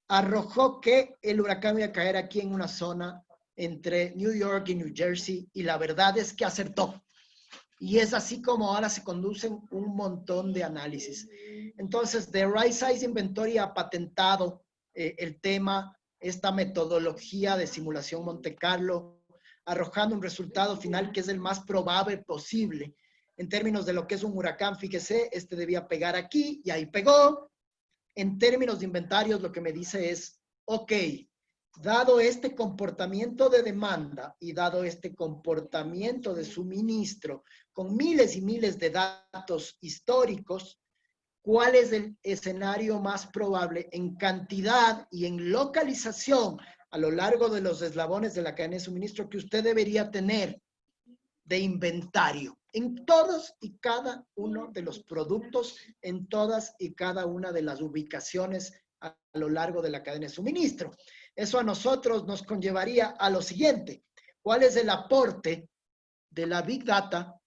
arrojó que el huracán iba a caer aquí en una zona entre New York y New Jersey, y la verdad es que acertó. Y es así como ahora se conducen un montón de análisis. Entonces, The Right Size Inventory ha patentado el tema, esta metodología de simulación Monte Carlo, arrojando un resultado final que es el más probable posible. En términos de lo que es un huracán, fíjese, este debía pegar aquí y ahí pegó. En términos de inventarios, lo que me dice es, ok, dado este comportamiento de demanda y dado este comportamiento de suministro, con miles y miles de datos históricos, ¿cuál es el escenario más probable en cantidad y en localización a lo largo de los eslabones de la cadena de suministro que usted debería tener de inventario en todos y cada uno de los productos, en todas y cada una de las ubicaciones a lo largo de la cadena de suministro? Eso a nosotros nos conllevaría a lo siguiente: ¿cuál es el aporte de la Big Data,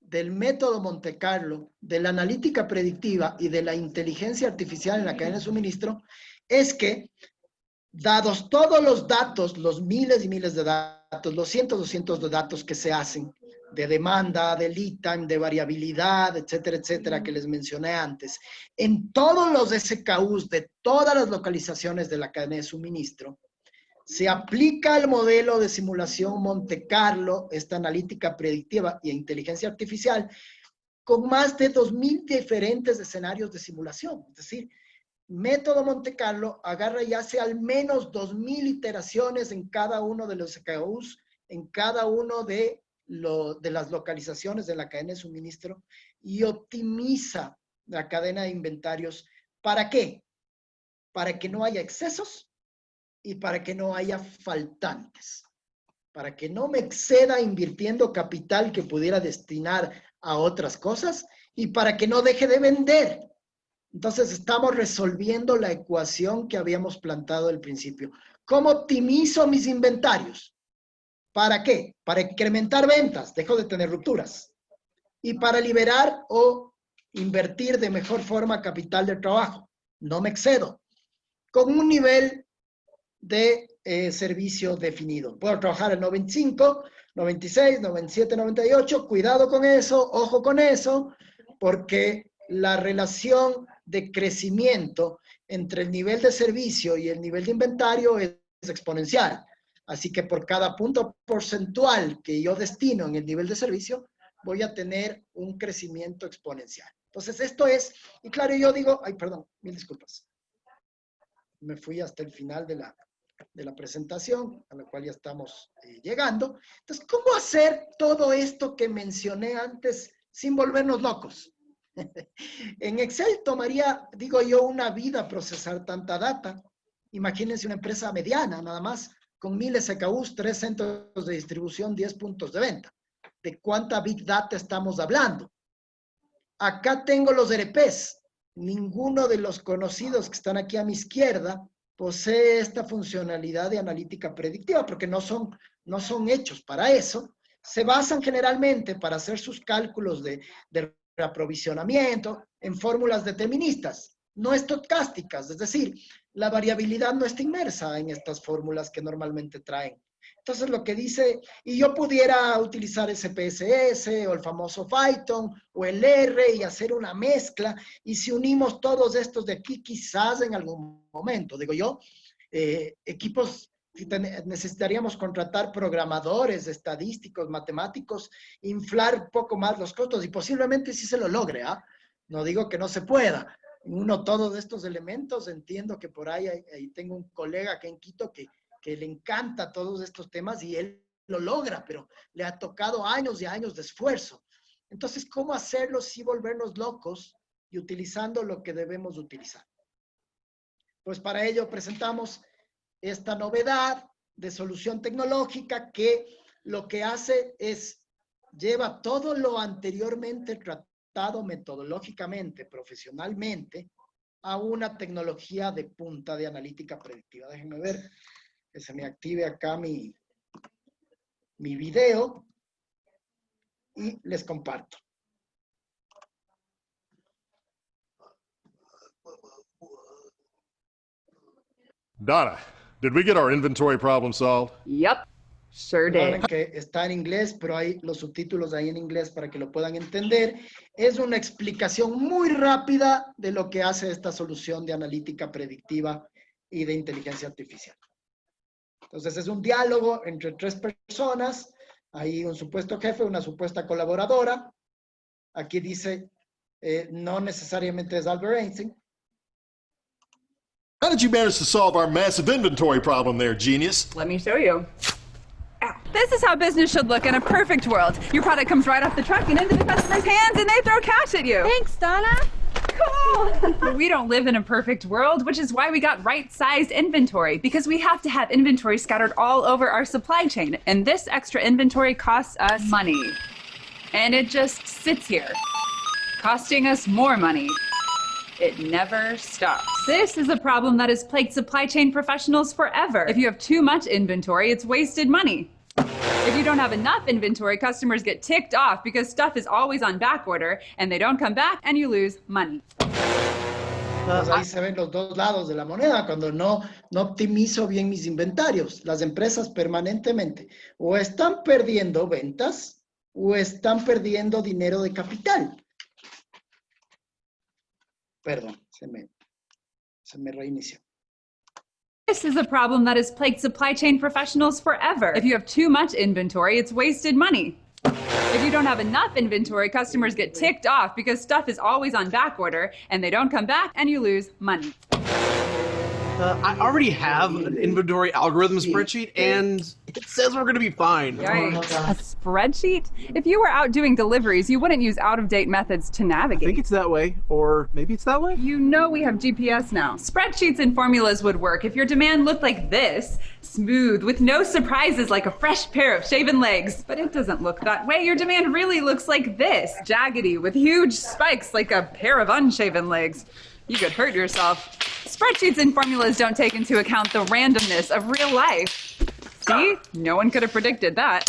del método Monte Carlo, de la analítica predictiva y de la inteligencia artificial en la cadena de suministro? Es que, dados todos los datos, los miles y miles de datos, los cientos de datos que se hacen, de demanda, de lead time, de variabilidad, etcétera, etcétera, que les mencioné antes, en todos los SKUs de todas las localizaciones de la cadena de suministro, se aplica el modelo de simulación Monte Carlo, esta analítica predictiva y inteligencia artificial, con más de 2,000 diferentes escenarios de simulación. Es decir, método Monte Carlo agarra y hace al menos 2,000 iteraciones en cada uno de los SKUs, en cada uno de las localizaciones de la cadena de suministro, y optimiza la cadena de inventarios. ¿Para qué? Para que no haya excesos y para que no haya faltantes. Para que no me exceda invirtiendo capital que pudiera destinar a otras cosas y para que no deje de vender. Entonces estamos resolviendo la ecuación que habíamos plantado al principio. ¿Cómo optimizo mis inventarios? ¿Para qué? Para incrementar ventas, dejo de tener rupturas. Y para liberar o invertir de mejor forma capital de trabajo. No me excedo. Con un nivel de servicio definido. Puedo trabajar en 95, 96, 97, 98. Cuidado con eso, ojo con eso, porque la relación de crecimiento entre el nivel de servicio y el nivel de inventario es exponencial. Así que por cada punto porcentual que yo destino en el nivel de servicio, voy a tener un crecimiento exponencial. Entonces esto es, y claro, yo digo, ay, perdón, mil disculpas. Me fui hasta el final de la presentación, a la cual ya estamos llegando. Entonces, ¿cómo hacer todo esto que mencioné antes sin volvernos locos? En Excel tomaría, digo yo, una vida procesar tanta data. Imagínense una empresa mediana, nada más, con 1,000 SKUs, 3 centros de distribución, 10 puntos de venta. ¿De cuánta Big Data estamos hablando? Acá tengo los ERPs. Ninguno de los conocidos que están aquí a mi izquierda posee esta funcionalidad de analítica predictiva, porque no son hechos para eso. Se basan generalmente para hacer sus cálculos de reaprovisionamiento en fórmulas deterministas. no estocásticas, es decir, la variabilidad no está inmersa en estas fórmulas que normalmente traen. Entonces lo que dice, y yo pudiera utilizar SPSS o el famoso Python o el R y hacer una mezcla, y si unimos todos estos de aquí, quizás en algún momento, digo yo, equipos, necesitaríamos contratar programadores, estadísticos, matemáticos, inflar un poco más los costos y posiblemente sí se lo logre, ¿ah? No digo que no se pueda. Uno, todos estos elementos, entiendo que por ahí tengo un colega aquí en Quito que le encanta todos estos temas y él lo logra, pero le ha tocado años y años de esfuerzo. Entonces, ¿cómo hacerlo sin volvernos locos y utilizando lo que debemos utilizar? Pues para ello presentamos esta novedad de solución tecnológica que lo que hace es lleva todo lo anteriormente tratado metodológicamente, profesionalmente, a una tecnología de punta de analítica predictiva. Déjenme ver que se me active acá mi video y les comparto. Donna, did we get our inventory problem solved? Yep, sure did. Que está en inglés, pero hay los subtítulos ahí en inglés para que lo puedan entender. Es una explicación muy rápida de lo que hace esta solución de analítica predictiva y de inteligencia artificial. Entonces es un diálogo entre tres personas. Hay un supuesto jefe, una supuesta colaboradora. Aquí dice, no necesariamente es Albert Einstein. How did you manage to solve our massive inventory problem there, genius? Let me show you. This is how business should look in a perfect world. Your product comes right off the truck and into the customer's hands and they throw cash at you. Thanks, Donna. Cool. We don't live in a perfect world, which is why we got right-sized inventory, because we have to have inventory scattered all over our supply chain. And this extra inventory costs us money. And it just sits here, costing us more money. It never stops. This is a problem that has plagued supply chain professionals forever. If you have too much inventory, it's wasted money. If you don't have enough inventory, customers get ticked off because stuff is always on back order and they don't come back and you lose money. Pues ahí se ven los dos lados de la moneda. Cuando no optimizo bien mis inventarios, las empresas permanentemente o están perdiendo ventas o están perdiendo dinero de capital. Perdón, se me reinició. This is a problem that has plagued supply chain professionals forever. If you have too much inventory, it's wasted money. If you don't have enough inventory, customers get ticked off because stuff is always on back order and they don't come back and you lose money. I already have an inventory algorithm spreadsheet, and it says we're going to be fine. Yikes. A spreadsheet? If you were out doing deliveries, you wouldn't use out-of-date methods to navigate. I think it's that way, or maybe it's that way. You know we have GPS now. Spreadsheets and formulas would work if your demand looked like this, smooth, with no surprises like a fresh pair of shaven legs. But it doesn't look that way. Your demand really looks like this, jaggedy, with huge spikes like a pair of unshaven legs. You could hurt yourself. Spreadsheets and formulas don't take into account the randomness of real life. See? No one could have predicted that.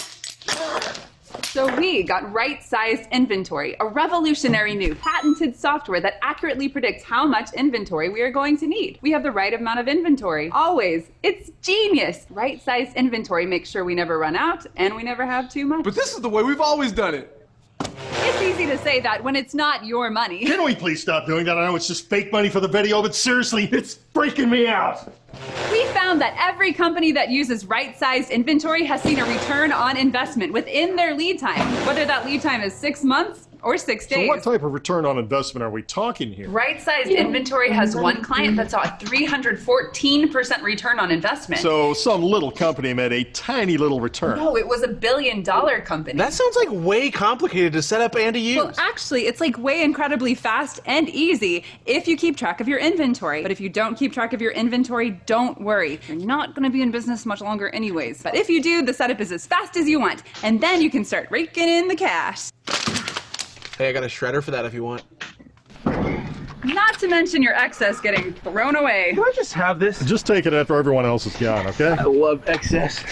So we got right-sized inventory, a revolutionary new patented software that accurately predicts how much inventory we are going to need. We have the right amount of inventory, always. It's genius. Right-sized inventory makes sure we never run out and we never have too much. But this is the way we've always done it. It's easy to say that when it's not your money. Can we please stop doing that? I know it's just fake money for the video, but seriously, it's freaking me out. We found that every company that uses right-sized inventory has seen a return on investment within their lead time, whether that lead time is 6 months or 6 days. So what type of return on investment are we talking here? Right-sized inventory has one client that saw a 314% return on investment. So some little company made a tiny little return. No, it was $1 billion company. That sounds like way complicated to set up and to use. Well, actually, it's like way incredibly fast and easy if you keep track of your inventory. But if you don't keep track of your inventory, don't worry. You're not going to be in business much longer anyways. But if you do, the setup is as fast as you want. And then you can start raking in the cash. Hey, I got a shredder for that if you want. Not to mention your excess getting thrown away. Can I just have this? Just take it after everyone else is gone, okay? I love excess.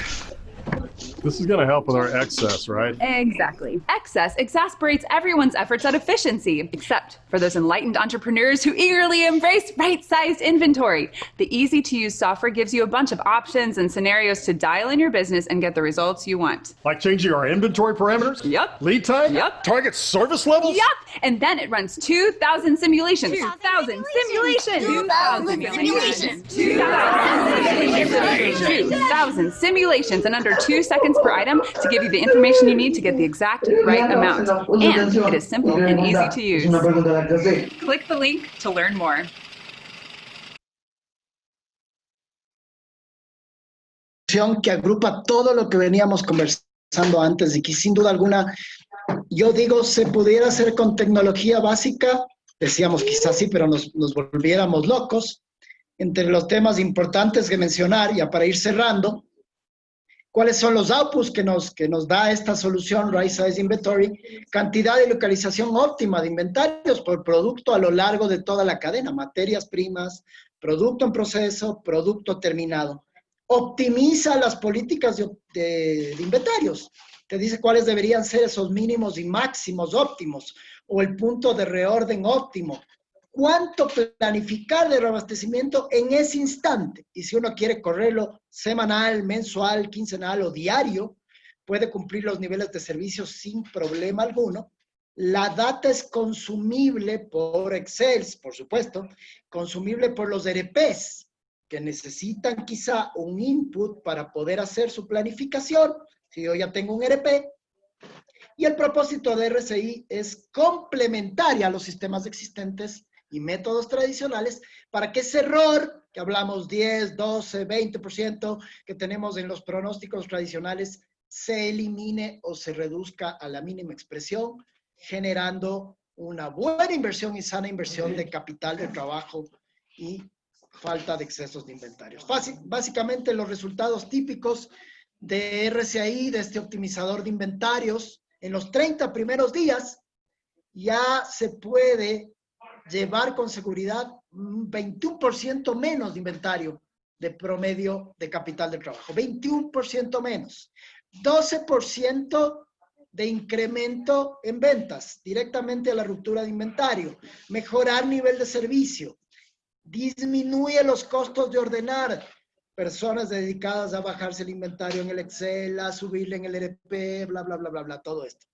This is going to help with our excess, right? Exactly. Excess exasperates everyone's efforts at efficiency, except for those enlightened entrepreneurs who eagerly embrace right-sized inventory. The easy-to-use software gives you a bunch of options and scenarios to dial in your business and get the results you want. Like changing our inventory parameters? Yep. Lead time? Yep. Target service levels? Yep. And then it runs 2,000 simulations. 2,000 simulations. 2,000 simulations. 2,000 simulations in under 2 seconds per item to give you the information you need to get the exact right amount. And it is simple and easy to use. Click the link to learn more. Que agrupa todo lo que veníamos conversando antes y que sin duda alguna, yo digo, se pudiera hacer con tecnología básica, decíamos quizás sí, pero nos volviéramos locos. Entre los temas importantes que mencionar, ya para ir cerrando, ¿cuáles son los outputs que nos da esta solución Right Size Inventory? Cantidad y localización óptima de inventarios por producto a lo largo de toda la cadena, materias primas, producto en proceso, producto terminado. Optimiza las políticas de inventarios. Te dice cuáles deberían ser esos mínimos y máximos óptimos o el punto de reorden óptimo. Cuánto planificar de reabastecimiento en ese instante. Y si uno quiere correrlo semanal, mensual, quincenal o diario, puede cumplir los niveles de servicio sin problema alguno. La data es consumible por Excel, por supuesto, consumible por los ERPs, que necesitan quizá un input para poder hacer su planificación. Si yo ya tengo un ERP, y el propósito de RCI es complementaria a los sistemas existentes y métodos tradicionales para que ese error, que hablamos 10, 12, 20% que tenemos en los pronósticos tradicionales, se elimine o se reduzca a la mínima expresión, generando una buena inversión y sana inversión de capital de trabajo y falta de excesos de inventarios. Básicamente los resultados típicos de RCI, de este optimizador de inventarios, en los 30 primeros días ya se puede llevar con seguridad un 21% menos de inventario de promedio de capital de trabajo. 21% menos. 12% de incremento en ventas, directamente a la ruptura de inventario. Mejorar nivel de servicio. Disminuye los costos de ordenar. Personas dedicadas a bajarse el inventario en el Excel, a subirle en el ERP, bla, bla, bla, bla, bla, todo esto.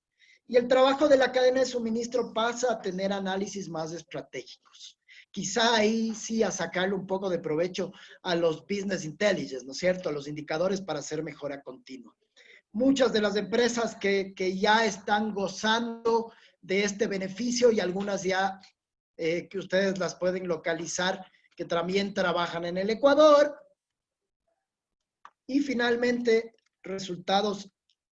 Y el trabajo de la cadena de suministro pasa a tener análisis más estratégicos. Quizá ahí sí a sacarle un poco de provecho a los business intelligence, ¿no es cierto? A los indicadores para hacer mejora continua. Muchas de las empresas que ya están gozando de este beneficio y algunas ya que ustedes las pueden localizar, que también trabajan en el Ecuador. Y finalmente, resultados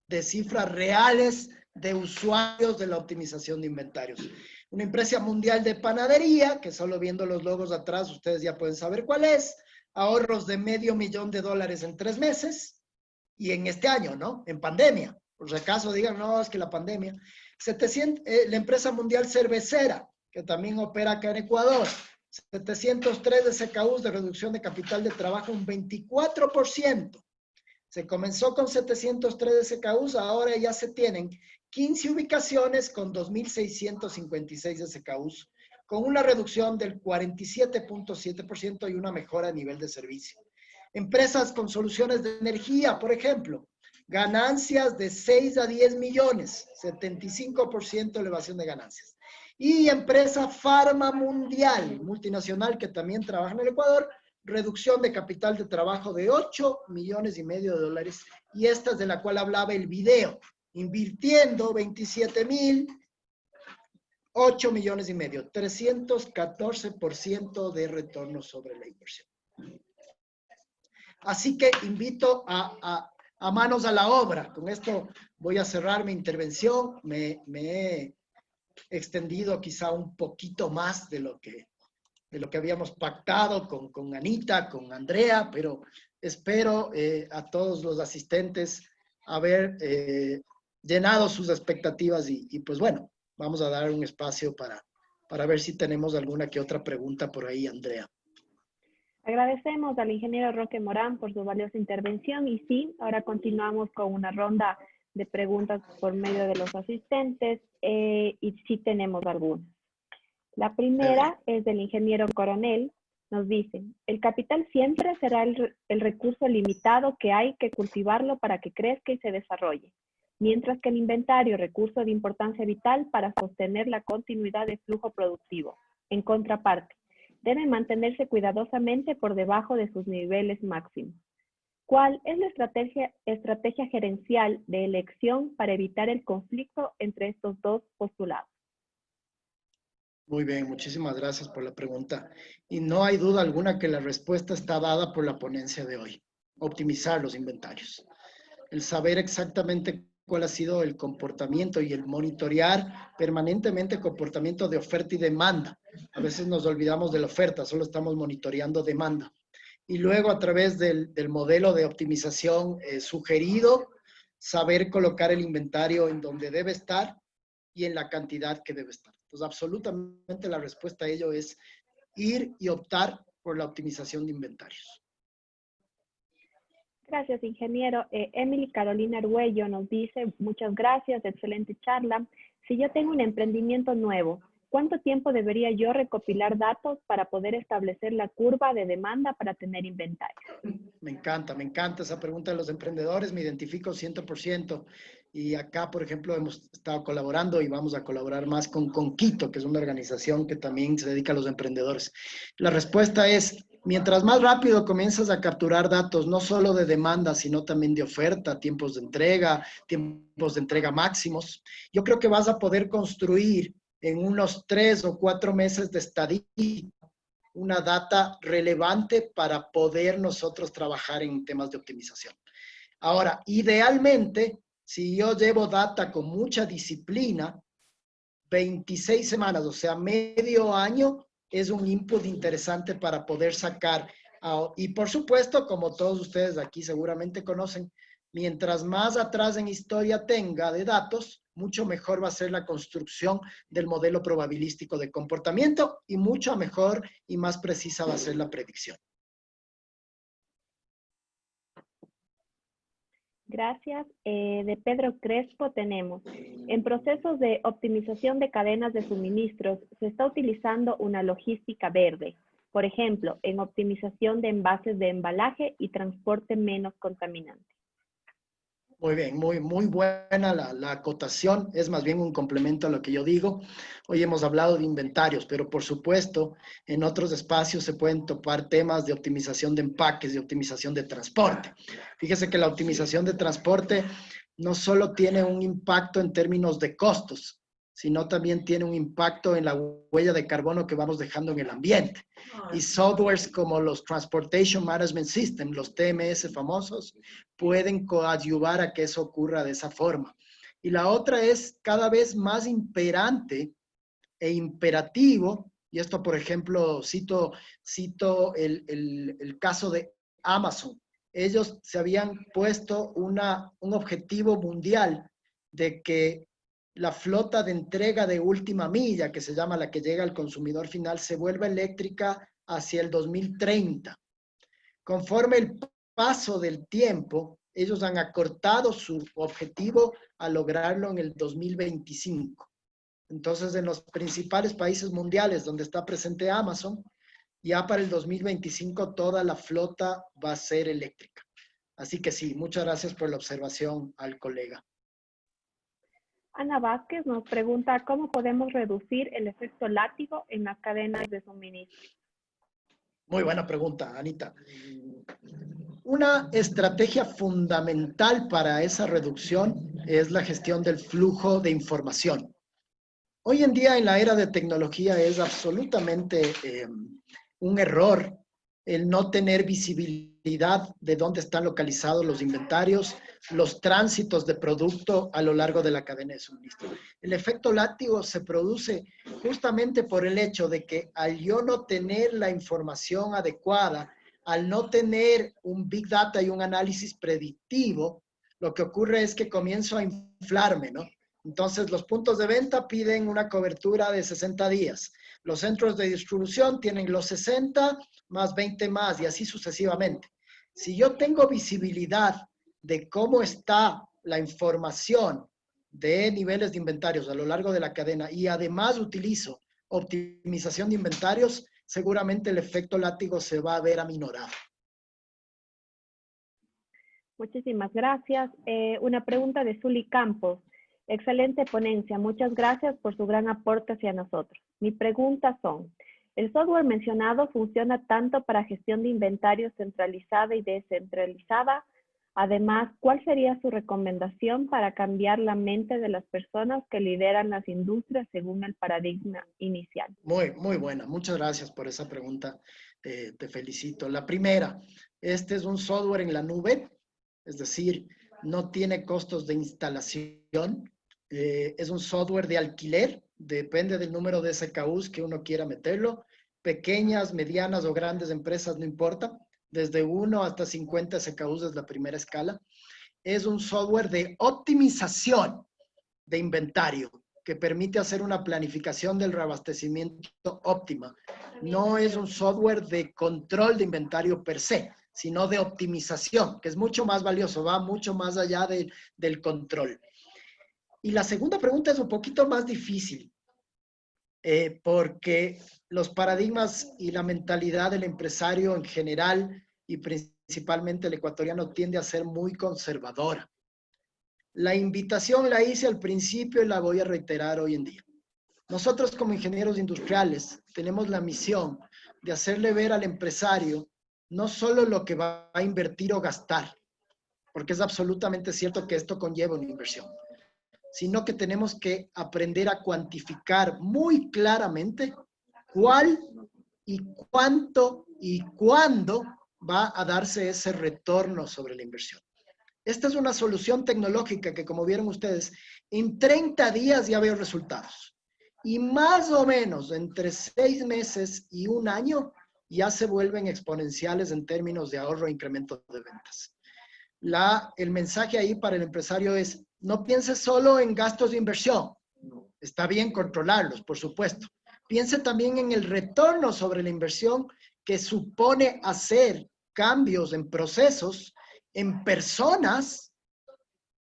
de cifras reales de usuarios de la optimización de inventarios. Una empresa mundial de panadería, que solo viendo los logos atrás ustedes ya pueden saber cuál es, ahorros de $500,000 en 3 meses, y en este año, ¿no? En pandemia. Por si acaso digan, no, es que la pandemia. La empresa mundial cervecera, que también opera acá en Ecuador, 703 de SKUs de reducción de capital de trabajo, un 24%. Se comenzó con 703 de SKUs, ahora ya se tienen 15 ubicaciones con 2.656 de SKUs, con una reducción del 47.7% y una mejora a nivel de servicio. Empresas con soluciones de energía, por ejemplo, ganancias de 6 a 10 millones, 75% elevación de ganancias. Y empresa farma mundial, multinacional, que también trabaja en el Ecuador, reducción de capital de trabajo de $8,5 millones, y esta es de la cual hablaba el video, invirtiendo 27,000, $8,5 millones, 314% de retorno sobre la inversión. Así que invito a manos a la obra. Con esto voy a cerrar mi intervención. Me he extendido quizá un poquito más de lo que habíamos pactado con Anita, con Andrea, pero espero a todos los asistentes haber llenado sus expectativas y pues bueno, vamos a dar un espacio para ver si tenemos alguna que otra pregunta por ahí, Andrea. Agradecemos al ingeniero Roque Morán por su valiosa intervención y sí, ahora continuamos con una ronda de preguntas por medio de los asistentes y sí tenemos algunas. La primera es del ingeniero Coronel. Nos dice, el capital siempre será el recurso limitado que hay que cultivarlo para que crezca y se desarrolle, mientras que el inventario, recurso de importancia vital para sostener la continuidad del flujo productivo. En contraparte, debe mantenerse cuidadosamente por debajo de sus niveles máximos. ¿Cuál es la estrategia gerencial de elección para evitar el conflicto entre estos dos postulados? Muy bien, muchísimas gracias por la pregunta. Y no hay duda alguna que la respuesta está dada por la ponencia de hoy. Optimizar los inventarios. El saber exactamente cuál ha sido el comportamiento y el monitorear permanentemente el comportamiento de oferta y demanda. A veces nos olvidamos de la oferta, solo estamos monitoreando demanda. Y luego a través del modelo de optimización sugerido, saber colocar el inventario en donde debe estar y en la cantidad que debe estar. Entonces, absolutamente la respuesta a ello es ir y optar por la optimización de inventarios. Gracias, ingeniero. Emily Carolina Arguello nos dice, muchas gracias, excelente charla. Si yo tengo un emprendimiento nuevo, ¿cuánto tiempo debería yo recopilar datos para poder establecer la curva de demanda para tener inventario? Me encanta esa pregunta de los emprendedores, me identifico 100%. Y acá, por ejemplo, hemos estado colaborando y vamos a colaborar más con Conquito, que es una organización que también se dedica a los emprendedores. La respuesta es, mientras más rápido comienzas a capturar datos, no solo de demanda, sino también de oferta, tiempos de entrega máximos, yo creo que vas a poder construir en unos 3 o 4 meses de estadística una data relevante para poder nosotros trabajar en temas de optimización. Ahora, idealmente, si yo llevo data con mucha disciplina, 26 semanas, o sea, medio año, es un input interesante para poder sacar. Y por supuesto, como todos ustedes aquí seguramente conocen, mientras más atrás en historia tenga de datos, mucho mejor va a ser la construcción del modelo probabilístico de comportamiento y mucho mejor y más precisa va a ser la predicción. Gracias. De Pedro Crespo tenemos, en procesos de optimización de cadenas de suministros, se está utilizando una logística verde, por ejemplo, en optimización de envases de embalaje y transporte menos contaminante. Muy bien, muy buena la acotación, es más bien un complemento a lo que yo digo. Hoy hemos hablado de inventarios, pero por supuesto en otros espacios se pueden topar temas de optimización de empaques, de optimización de transporte. Fíjese que la optimización de transporte no solo tiene un impacto en términos de costos, sino también tiene un impacto en la huella de carbono que vamos dejando en el ambiente. Y softwares como los Transportation Management System, los TMS famosos, pueden coadyuvar a que eso ocurra de esa forma. Y la otra es cada vez más imperante e imperativo, y esto por ejemplo cito el caso de Amazon. Ellos se habían puesto un objetivo mundial de que la flota de entrega de última milla, que se llama la que llega al consumidor final, se vuelva eléctrica hacia el 2030. Conforme el paso del tiempo, ellos han acortado su objetivo a lograrlo en el 2025. Entonces, en los principales países mundiales donde está presente Amazon, ya para el 2025 toda la flota va a ser eléctrica. Así que sí, muchas gracias por la observación al colega. Ana Vázquez nos pregunta cómo podemos reducir el efecto látigo en las cadenas de suministro. Muy buena pregunta, Anita. Una estrategia fundamental para esa reducción es la gestión del flujo de información. Hoy en día, en la era de tecnología, es absolutamente un error el no tener visibilidad de dónde están localizados los inventarios, los tránsitos de producto a lo largo de la cadena de suministro. El efecto látigo se produce justamente por el hecho de que al yo no tener la información adecuada, al no tener un Big Data y un análisis predictivo, lo que ocurre es que comienzo a inflarme, ¿no? Entonces, los puntos de venta piden una cobertura de 60 días. Los centros de distribución tienen los 60 más 20 más y así sucesivamente. Si yo tengo visibilidad de cómo está la información de niveles de inventarios a lo largo de la cadena y además utilizo optimización de inventarios, seguramente el efecto látigo se va a ver aminorado. Muchísimas gracias. Una pregunta de Zuli Campos. Excelente ponencia. Muchas gracias por su gran aporte hacia nosotros. Mis preguntas son, ¿el software mencionado funciona tanto para gestión de inventario centralizada y descentralizada? Además, ¿cuál sería su recomendación para cambiar la mente de las personas que lideran las industrias según el paradigma inicial? Muy buena. Muchas gracias por esa pregunta. Te felicito. La primera, este es un software en la nube, es decir, no tiene costos de instalación. Es un software de alquiler, depende del número de SKUs que uno quiera meterlo. Pequeñas, medianas o grandes empresas, no importa. Desde 1 hasta 50 SKUs es la primera escala. Es un software de optimización de inventario que permite hacer una planificación del reabastecimiento óptima. No es un software de control de inventario per se, sino de optimización, que es mucho más valioso, va mucho más allá del control. Y la segunda pregunta es un poquito más difícil, porque los paradigmas y la mentalidad del empresario en general y principalmente el ecuatoriano tiende a ser muy conservadora. La invitación la hice al principio y la voy a reiterar hoy en día. Nosotros como ingenieros industriales tenemos la misión de hacerle ver al empresario no solo lo que va a invertir o gastar, porque es absolutamente cierto que esto conlleva una inversión, sino que tenemos que aprender a cuantificar muy claramente cuál y cuánto y cuándo va a darse ese retorno sobre la inversión. Esta es una solución tecnológica que, como vieron ustedes, en 30 días ya veo resultados. Y más o menos entre 6 meses y 1 año ya se vuelven exponenciales en términos de ahorro e incremento de ventas. El mensaje ahí para el empresario es, no piense solo en gastos de inversión. Está bien controlarlos, por supuesto. Piense también en el retorno sobre la inversión que supone hacer cambios en procesos, en personas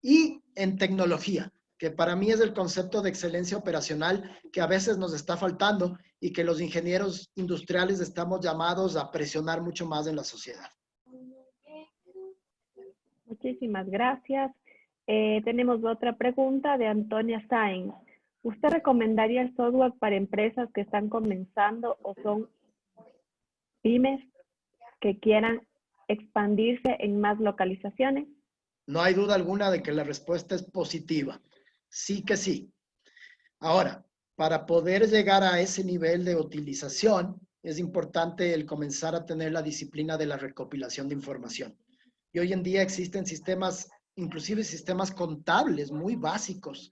y en tecnología, que para mí es el concepto de excelencia operacional que a veces nos está faltando y que los ingenieros industriales estamos llamados a presionar mucho más en la sociedad. Muchísimas gracias. Tenemos otra pregunta de Antonia Sainz. ¿Usted recomendaría el software para empresas que están comenzando o son pymes que quieran expandirse en más localizaciones? No hay duda alguna de que la respuesta es positiva. Sí que sí. Ahora, para poder llegar a ese nivel de utilización, es importante el comenzar a tener la disciplina de la recopilación de información. Y hoy en día existen sistemas, inclusive sistemas contables muy básicos,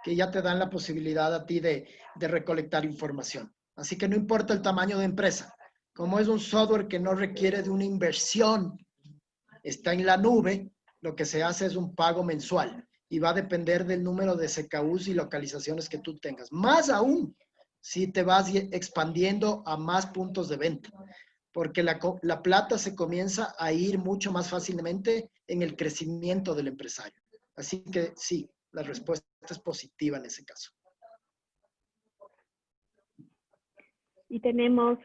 que ya te dan la posibilidad a ti de recolectar información. Así que no importa el tamaño de empresa, como es un software que no requiere de una inversión, está en la nube, lo que se hace es un pago mensual y va a depender del número de SKUs y localizaciones que tú tengas. Más aún, si te vas expandiendo a más puntos de venta, porque la plata se comienza a ir mucho más fácilmente en el crecimiento del empresario. Así que sí, la respuesta es positiva en ese caso. Y tenemos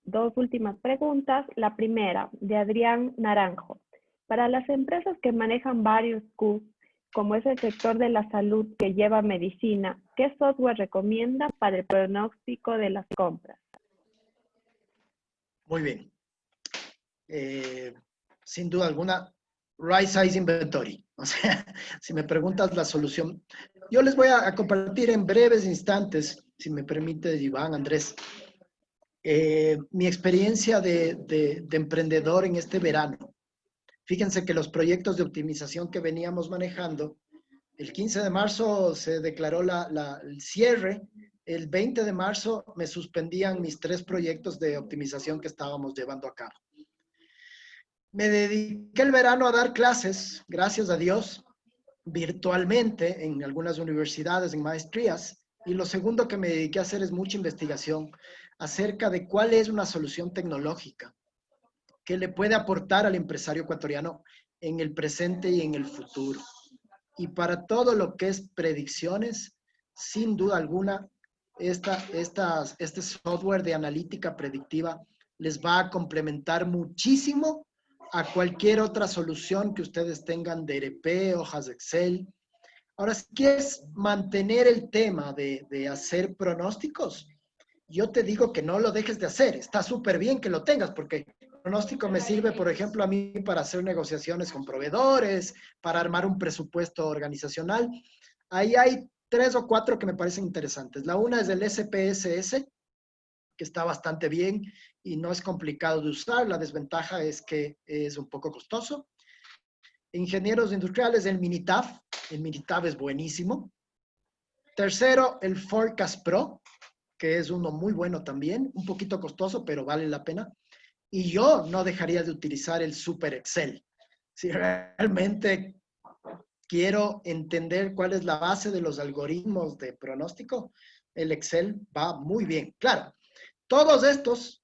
2 últimas preguntas. La primera, de Adrián Naranjo. Para las empresas que manejan varios Qs, como es el sector de la salud que lleva medicina, ¿qué software recomienda para el pronóstico de las compras? Muy bien. Sin duda alguna, Right Size Inventory. O sea, si me preguntas la solución, yo les voy a compartir en breves instantes, si me permite, Iván, Andrés, mi experiencia de emprendedor en este verano. Fíjense que los proyectos de optimización que veníamos manejando, el 15 de marzo se declaró el cierre, el 20 de marzo me suspendían mis 3 proyectos de optimización que estábamos llevando a cabo. Me dediqué el verano a dar clases, gracias a Dios, virtualmente en algunas universidades, en maestrías. Y lo segundo que me dediqué a hacer es mucha investigación acerca de cuál es una solución tecnológica que le puede aportar al empresario ecuatoriano en el presente y en el futuro. Y para todo lo que es predicciones, sin duda alguna, este software de analítica predictiva les va a complementar muchísimo a cualquier otra solución que ustedes tengan de ERP, hojas de Excel. Ahora, si quieres mantener el tema de hacer pronósticos, yo te digo que no lo dejes de hacer. Está súper bien que lo tengas, porque el pronóstico me sirve, por ejemplo, a mí para hacer negociaciones con proveedores, para armar un presupuesto organizacional. Ahí hay 3 o 4 que me parecen interesantes. La una es el SPSS, que está bastante bien y no es complicado de usar. La desventaja es que es un poco costoso. Ingenieros industriales, el Minitab. El Minitab es buenísimo. Tercero, el Forecast Pro, que es uno muy bueno también, un poquito costoso, pero vale la pena. Y yo no dejaría de utilizar el Super Excel. Si realmente quiero entender cuál es la base de los algoritmos de pronóstico, el Excel va muy bien. Claro, todos estos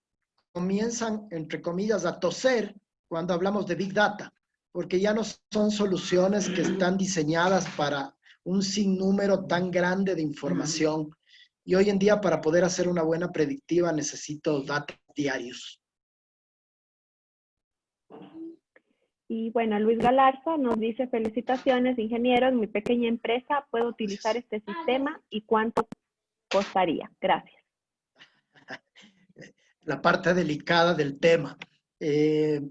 comienzan, entre comillas, a toser cuando hablamos de Big Data, porque ya no son soluciones que están diseñadas para un sinnúmero tan grande de información. Y hoy en día, para poder hacer una buena predictiva, necesito datos diarios. Y bueno, Luis Galarza nos dice: felicitaciones, ingenieros, mi pequeña empresa puede utilizar este sistema y cuánto costaría. Gracias. La parte delicada del tema.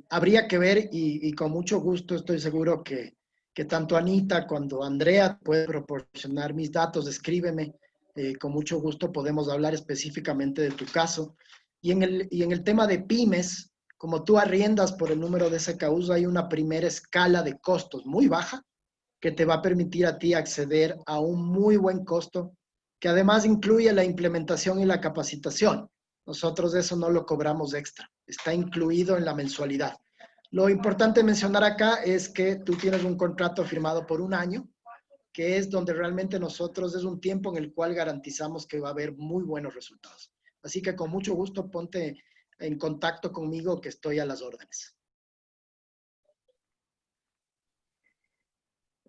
Habría que ver y con mucho gusto estoy seguro que tanto Anita como Andrea pueden proporcionar mis datos. Escríbeme. Con mucho gusto podemos hablar específicamente de tu caso. Y en el tema de pymes, como tú arriendas por el número de SKUs, hay una primera escala de costos muy baja que te va a permitir a ti acceder a un muy buen costo, que además incluye la implementación y la capacitación. Nosotros eso no lo cobramos extra, está incluido en la mensualidad. Lo importante mencionar acá es que tú tienes un contrato firmado por 1 año, que es donde realmente nosotros es un tiempo en el cual garantizamos que va a haber muy buenos resultados. Así que con mucho gusto ponte en contacto conmigo, que estoy a las órdenes.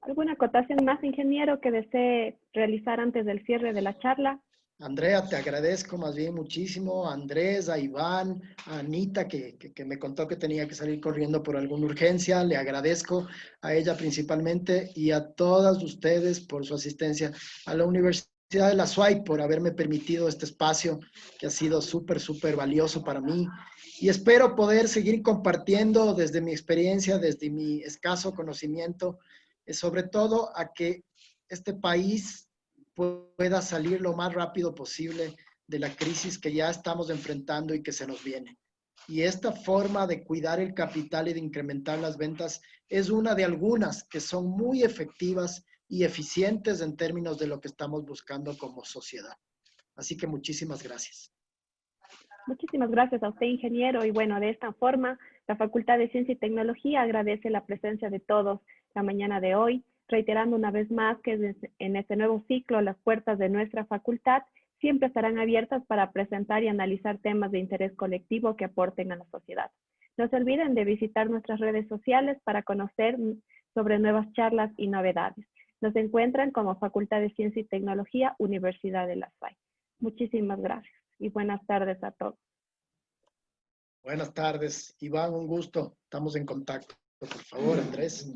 ¿Alguna acotación más, ingeniero, que desee realizar antes del cierre de la charla? Andrea, te agradezco más bien muchísimo. A Andrés, a Iván, a Anita, que me contó que tenía que salir corriendo por alguna urgencia. Le agradezco a ella principalmente y a todas ustedes por su asistencia. A la Universidad de la SUAY por haberme permitido este espacio que ha sido súper, súper valioso para mí. Y espero poder seguir compartiendo desde mi experiencia, desde mi escaso conocimiento, sobre todo a que este país pueda salir lo más rápido posible de la crisis que ya estamos enfrentando y que se nos viene. Y esta forma de cuidar el capital y de incrementar las ventas es una de algunas que son muy efectivas y eficientes en términos de lo que estamos buscando como sociedad. Así que muchísimas gracias. Muchísimas gracias a usted, ingeniero. Y bueno, de esta forma, la Facultad de Ciencia y Tecnología agradece la presencia de todos la mañana de hoy, reiterando una vez más que en este nuevo ciclo las puertas de nuestra facultad siempre estarán abiertas para presentar y analizar temas de interés colectivo que aporten a la sociedad. No se olviden de visitar nuestras redes sociales para conocer sobre nuevas charlas y novedades. Nos encuentran como Facultad de Ciencia y Tecnología, Universidad de la SUAY. Muchísimas gracias y buenas tardes a todos. Buenas tardes, Iván, un gusto. Estamos en contacto. Por favor, Andrés.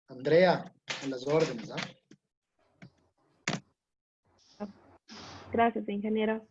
Andrea, en las órdenes, ¿ah? Gracias, ingeniero.